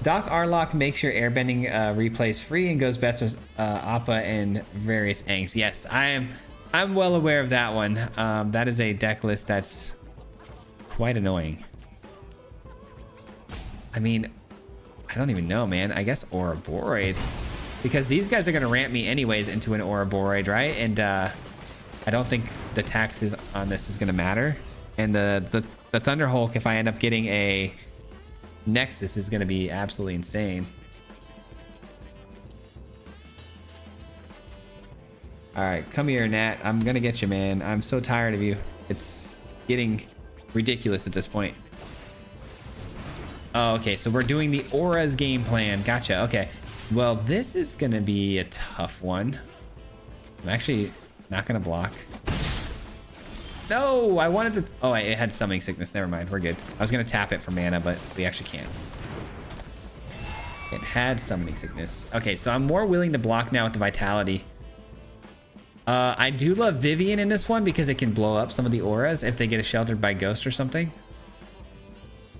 Doc Arlock makes your airbending replays free and goes best with Appa and various Angs. Yes, I'm well aware of that one. That is a deck list that's quite annoying. I mean, I don't even know, man. I guess Ouroboros, because these guys are gonna ramp me anyways into an Ouroboros, right? And I don't think the taxes on this is gonna matter. And the Thunder Hulk, if I end up getting a Nexus, is gonna be absolutely insane. All right, come here, Nat. I'm gonna get you, man. I'm so tired of you. It's getting ridiculous at this point. Oh, okay, so we're doing the Auras game plan. Gotcha. Okay. Well, this is gonna be a tough one. I'm actually not gonna block. No, I wanted to. Oh, it had summoning sickness. Never mind. We're good. I was gonna tap it for mana, but we actually can't. It had summoning sickness. Okay, so I'm more willing to block now with the vitality. I do love Vivian in this one because it can blow up some of the auras if they get sheltered by ghost or something.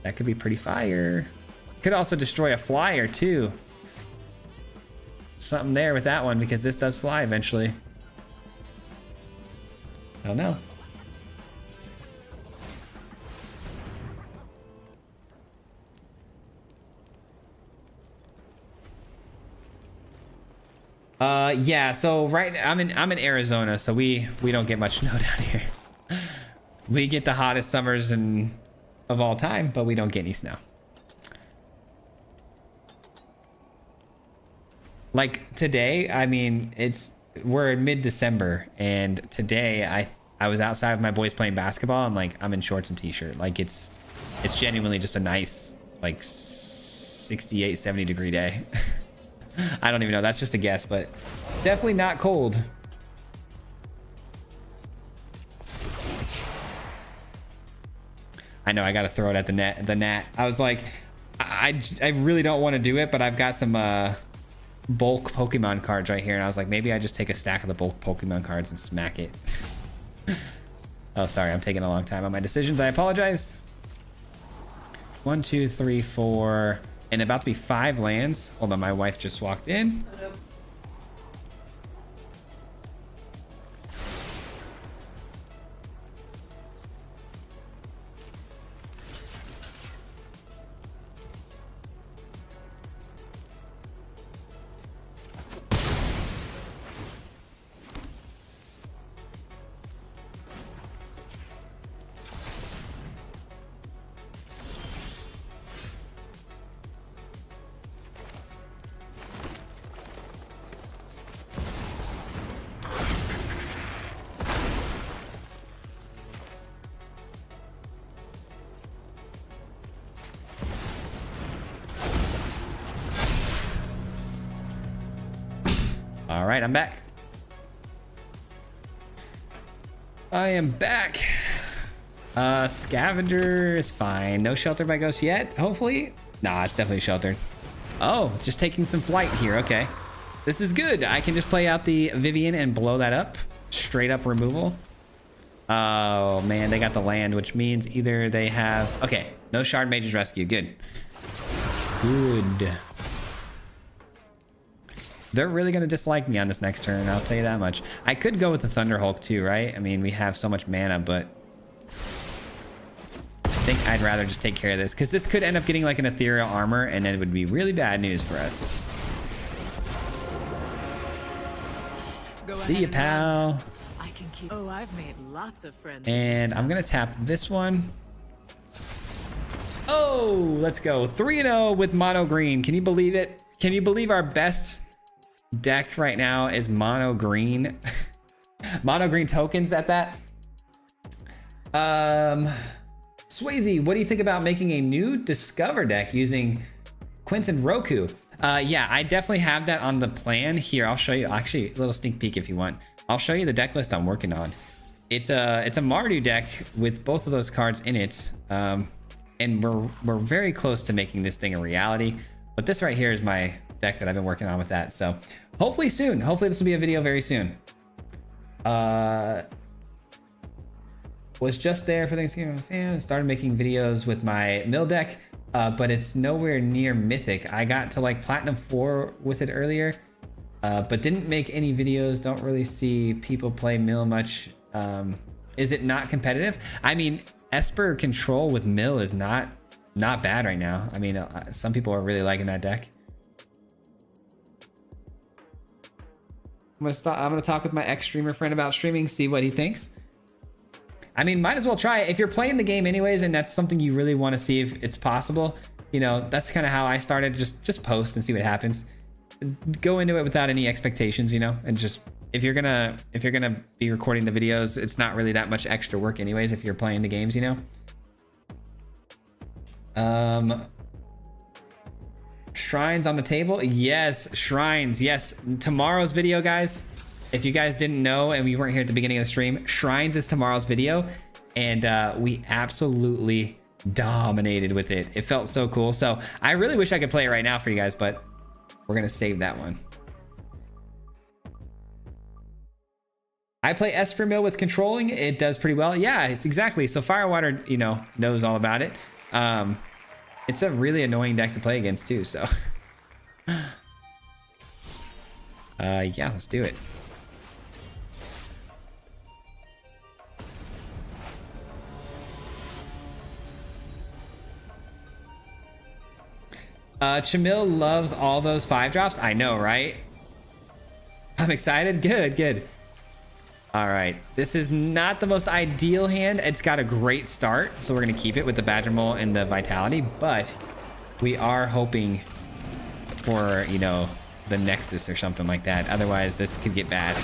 That could be pretty fire. Could also destroy a flyer too. Something there with that one because this does fly eventually. I don't know. Yeah, so I'm in Arizona, so we don't get much snow down here. We get the hottest summers of all time, but we don't get any snow. Like today, I mean, we're in mid-December, and today I was outside with my boys playing basketball, and like I'm in shorts and t-shirt. Like it's genuinely just a nice like 68, 70 degree day. I don't even know. That's just a guess, but definitely not cold. I know I got to throw it at the gnat. I was like, I really don't want to do it, but I've got some bulk Pokemon cards right here, and I was like, maybe I just take a stack of the bulk Pokemon cards and smack it. Oh, sorry, I'm taking a long time on my decisions. I apologize. 1, 2, 3, 4. And about to be 5 lands. Hold on, my wife just walked in. All right, I'm back. I am back. Scavenger is fine. No shelter by ghost yet, hopefully. Nah, it's definitely sheltered. Oh, just taking some flight here. Okay. This is good. I can just play out the Vivian and blow that up. Straight up removal. Oh, man, they got the land, which means either they have... Okay, no Shard Mage's Rescue. Good. Good. They're really going to dislike me on this next turn, I'll tell you that much. I could go with the Thunder Hulk too, right? I mean, we have so much mana, but... I think I'd rather just take care of this, because this could end up getting like an ethereal armor, and it would be really bad news for us. See ya, pal. I can keep... Oh, I've made lots of friends. And I'm gonna tap this one. Oh, let's go. 3-0 with mono green. Can you believe it? Can you believe our best deck right now is mono green? Mono green tokens at that. Swayze, what do you think about making a new Discover deck using Quince and Roku? Yeah, I definitely have that on the plan. Here, I'll show you. Actually, a little sneak peek if you want. I'll show you the deck list I'm working on. It's a Mardu deck with both of those cards in it, and we're very close to making this thing a reality. But this right here is my deck that I've been working on with that. So hopefully soon. Hopefully this will be a video very soon. Was just there for Thanksgiving with fam. Started making videos with my mill deck, but it's nowhere near mythic. I got to like Platinum 4 with it earlier, but didn't make any videos. Don't really see people play mill much. Is it not competitive? I mean, Esper control with mill is not bad right now. I mean, some people are really liking that deck. I'm gonna talk with my ex-streamer friend about streaming, see what he thinks. I mean, might as well try it. If you're playing the game anyways, and that's something you really want to see if it's possible, you know, that's kind of how I started. Just post and see what happens. Go into it without any expectations, you know, and just if you're gonna be recording the videos, it's not really that much extra work anyways if you're playing the games, you know. Shrines on the table. Yes, shrines. Yes, tomorrow's video, guys. If you guys didn't know and we weren't here at the beginning of the stream, Shrines is tomorrow's video, and we absolutely dominated with it. It felt so cool. So I really wish I could play it right now for you guys, but we're gonna save that one. I play Esper Mill with controlling. It does pretty well. Yeah, it's exactly. So Firewater, you know, knows all about it. It's a really annoying deck to play against too. So yeah, let's do it. Chamil loves all those 5-drops. I know, right? I'm excited. Good, good. All right. This is not the most ideal hand. It's got a great start, so we're going to keep it with the Badger Mole and the Vitality, but we are hoping for, you know, the Nexus or something like that. Otherwise, this could get bad.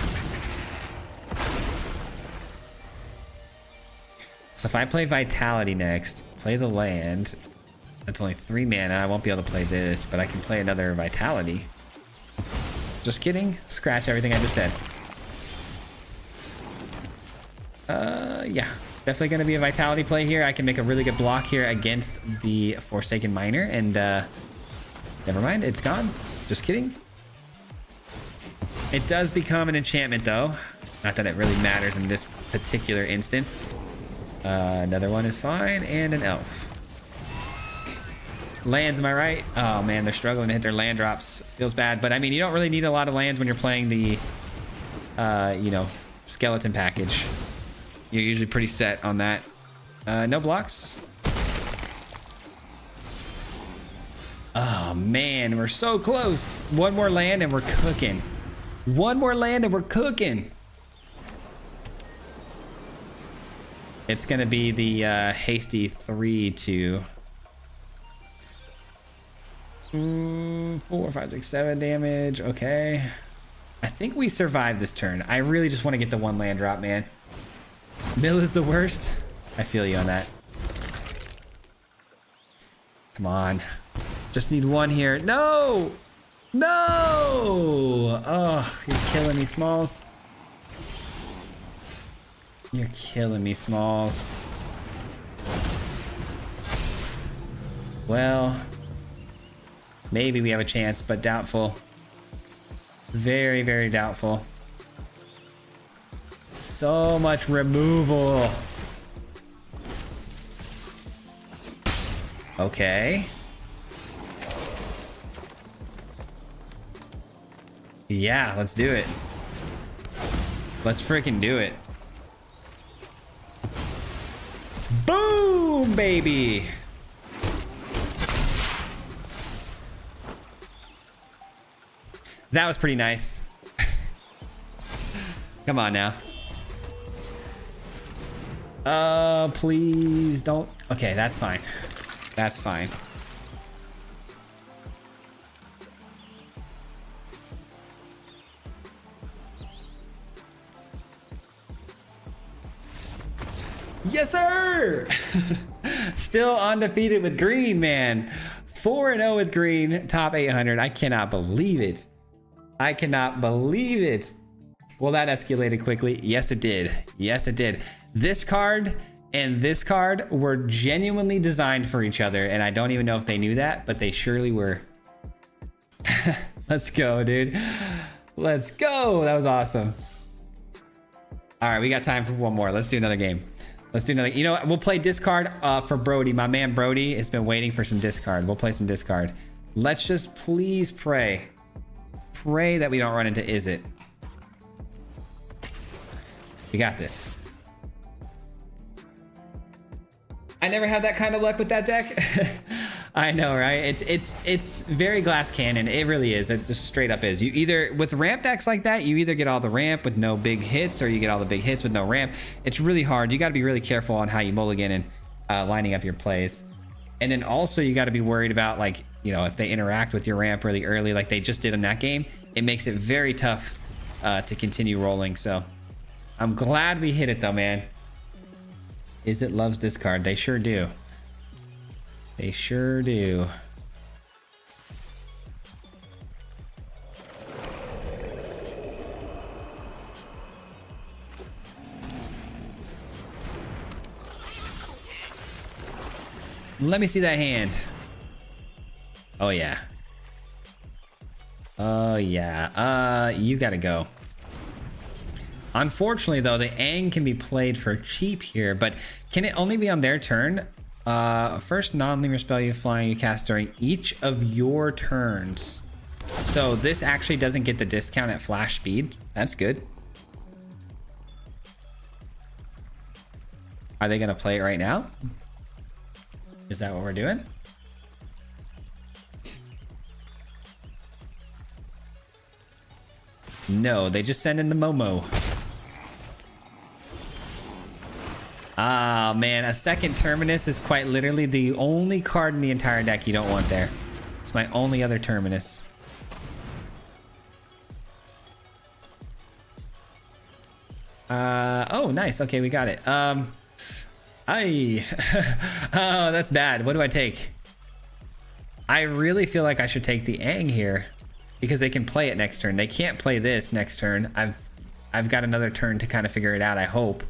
So if I play Vitality next, play the land... That's only 3 mana. I won't be able to play this, but I can play another Vitality. Just kidding. Scratch everything I just said. Yeah. Definitely going to be a Vitality play here. I can make a really good block here against the Forsaken Miner. And never mind. It's gone. Just kidding. It does become an enchantment, though. Not that it really matters in this particular instance. Another one is fine. And an elf. Lands, am I right? Oh man, they're struggling to hit their land drops. Feels bad, but I mean, you don't really need a lot of lands when you're playing the, you know, skeleton package. You're usually pretty set on that. No blocks. Oh man, we're so close. One more land and we're cooking. One more land and we're cooking. It's gonna be the hasty 3-2. 4, 5, 6, 7 damage. Okay. I think we survived this turn. I really just want to get the 1 land drop, man. Mill is the worst. I feel you on that. Come on. Just need 1 here. No! No! Oh, you're killing me, Smalls. You're killing me, Smalls. Well, maybe we have a chance, but doubtful. Very, very doubtful. So much removal. Okay. Yeah, let's do it. Let's freaking do it. Boom, baby. That was pretty nice. Come on now. Please don't. Okay, that's fine. That's fine. Yes, sir. Still undefeated with green, man. 4-0 with green, top 800. I cannot believe it. I cannot believe it. Well, that escalated quickly. Yes, it did. Yes, it did. This card and this card were genuinely designed for each other, and I don't even know if they knew that, but they surely were. Let's go, dude. Let's go. That was awesome. All right, we got time for one more. Let's do another game. Let's do another. You know what? We'll play discard for Brody. My man Brody has been waiting for some discard. We'll play some discard. Let's just please pray. Pray that we don't run into Izzet. We got this. I never had that kind of luck with that deck. I know, right? It's very glass cannon. It really is. It just straight up is. You either, with ramp decks like that, you either get all the ramp with no big hits, or you get all the big hits with no ramp. It's really hard. You got to be really careful on how you mulligan and lining up your plays. And then also you got to be worried about, like, you know, if they interact with your ramp really early, like they just did in that game, it makes it very tough to continue rolling. So I'm glad we hit it though, man. Izzet loves discard. They sure do. They sure do. Let me see that hand. Oh yeah. Oh yeah. You gotta go. Unfortunately though, the Aang can be played for cheap here, but can it only be on their turn? First non-lemur spell you flying you cast during each of your turns. So this actually doesn't get the discount at flash speed. That's good. Are they gonna play it right now? Is that what we're doing? No, they just send in the Momo. Ah, man, a second Terminus is quite literally the only card in the entire deck you don't want there. It's my only other Terminus. Oh, nice. Okay, we got it. Oh, that's bad. What do I take? I really feel like I should take the Aang here because they can play it next turn. They can't play this next turn. I've got another turn to kind of figure it out, I hope.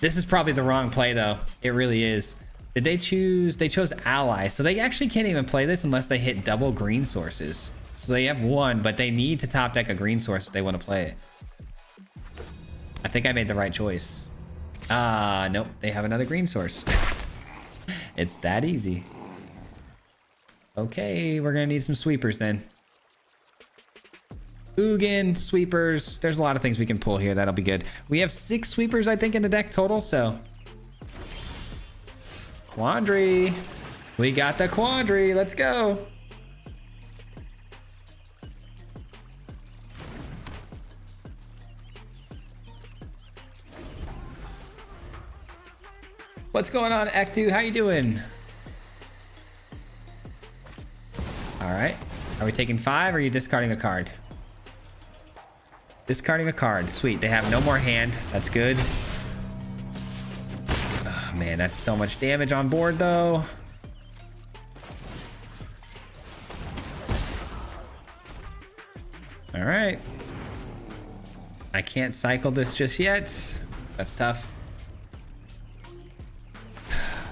This is probably the wrong play though. It really is. Did they choose? They chose ally. So they actually can't even play this unless they hit double green sources. So they have one, but they need to top deck a green source if they want to play it. I think I made the right choice. Nope. They have another green source. It's that easy. Okay, we're gonna need some sweepers then. Ugin, sweepers. There's a lot of things we can pull here. That'll be good. We have 6 sweepers, I think, in the deck total, so. Quandary. We got the Quandary. Let's go. What's going on, Ekdu? How you doing? All right. Are we taking 5 or are you discarding a card? Discarding a card. Sweet. They have no more hand. That's good. Oh, man, that's so much damage on board, though. All right. I can't cycle this just yet. That's tough.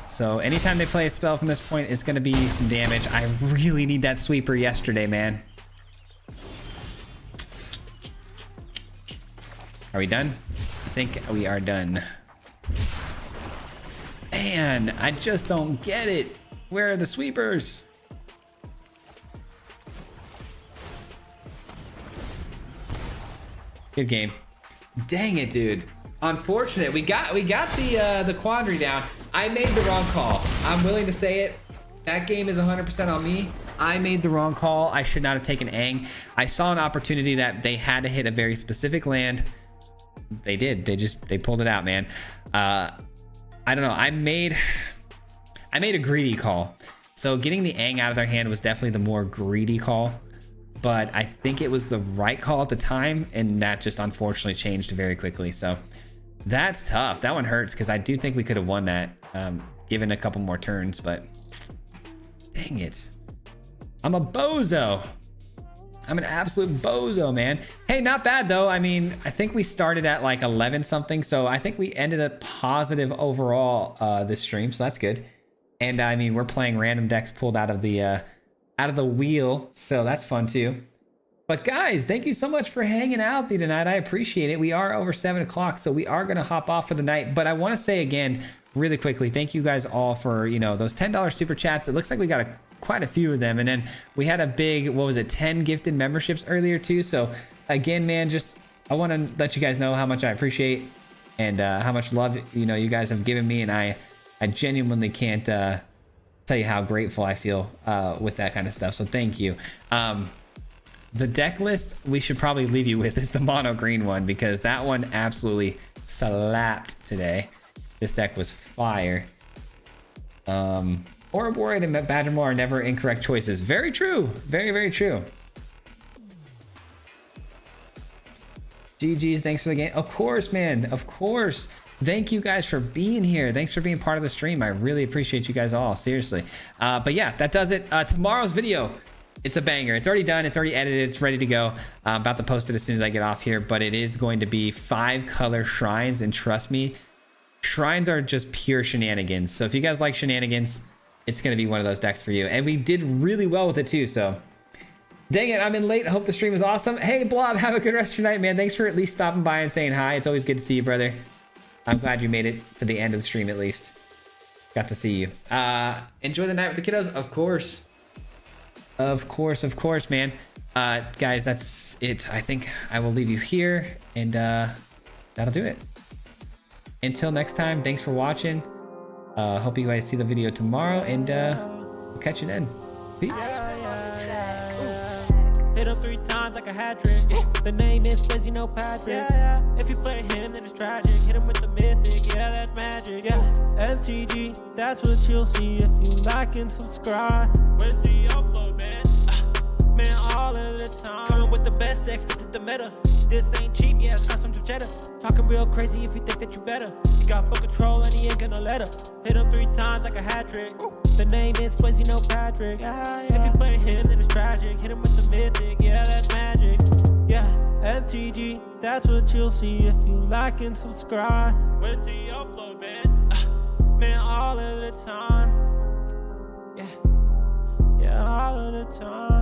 So anytime they play a spell from this point, it's going to be some damage. I really need that sweeper yesterday, man. Are we done? I think we are done. Man, I just don't get it. Where are the sweepers? Good game. Dang it, dude. Unfortunate. We got the quandary down. I made the wrong call. I'm willing to say it. That game is 100% on me. I made the wrong call. I should not have taken Aang. I saw an opportunity that they had to hit a very specific land. They did. They pulled it out, man. I don't know. I made a greedy call. So getting the Aang out of their hand was definitely the more greedy call. But I think it was the right call at the time, and that just unfortunately changed very quickly. So that's tough. That one hurts because I do think we could have won that, given a couple more turns, but dang it. I'm a bozo. I'm an absolute bozo, man. Hey, not bad though. I mean, I think we started at like 11 something, so I think we ended up positive overall this stream, so that's good. And I mean, we're playing random decks pulled out of the wheel, so that's fun too. But guys, thank you so much for hanging out with me tonight. I appreciate it. We are over 7 o'clock, so we are gonna hop off for the night. But I want to say again, really quickly, thank you guys all for, you know, those $10 super chats. It looks like we got quite a few of them, and then we had a big, what was it, 10 gifted memberships earlier too. So again, man, just I want to let you guys know how much I appreciate and how much love, you know, you guys have given me, and I genuinely can't tell you how grateful I feel with that kind of stuff. So thank you. The deck list we should probably leave you with is the mono green one, because that one absolutely slapped today. This deck was fire. Ouroboros and Badgermore are never incorrect choices. Very true. Very, very true. GG's, thanks for the game. Of course, man. Of course. Thank you guys for being here. Thanks for being part of the stream. I really appreciate you guys all, seriously. But yeah, that does it. Tomorrow's video, it's a banger. It's already done. It's already edited. It's ready to go. I'm about to post it as soon as I get off here, but it is going to be 5 color shrines, and trust me, shrines are just pure shenanigans. So if you guys like shenanigans, it's going to be one of those decks for you. And we did really well with it too, so dang it, I'm in late. Hope the stream was awesome. Hey, Blob, have a good rest of your night, man. Thanks for at least stopping by and saying hi. It's always good to see you, brother. I'm glad you made it to the end of the stream at least. Got to see you. Enjoy the night with the kiddos, of course. Of course, man. Guys, that's it. I think I will leave you here, and that'll do it. Until next time, thanks for watching. Hope you guys see the video tomorrow, and we'll catch you then. Peace. Hit him 3 times like a hat trick. The name is Swayze, you know Patrick. If you play him, then it's tragic. Hit him with the mythic, yeah, that's magic. Yeah, MTG, that's what you'll see if you like and subscribe. Where's the upload, man? Man, all of the time. Coming with the best decks, this is the meta. This ain't cheap, yeah, it's custom to cheddar. Talking real crazy if you think that you better. You got full control and he ain't gonna let her. Hit him 3 times like a hat trick. The name is Swayze, you know Patrick. If you play him, then it's tragic. Hit him with the mythic, yeah, that's magic. Yeah, MTG, that's what you'll see if you like and subscribe. When do you upload, man? Man, all of the time. Yeah, all of the time.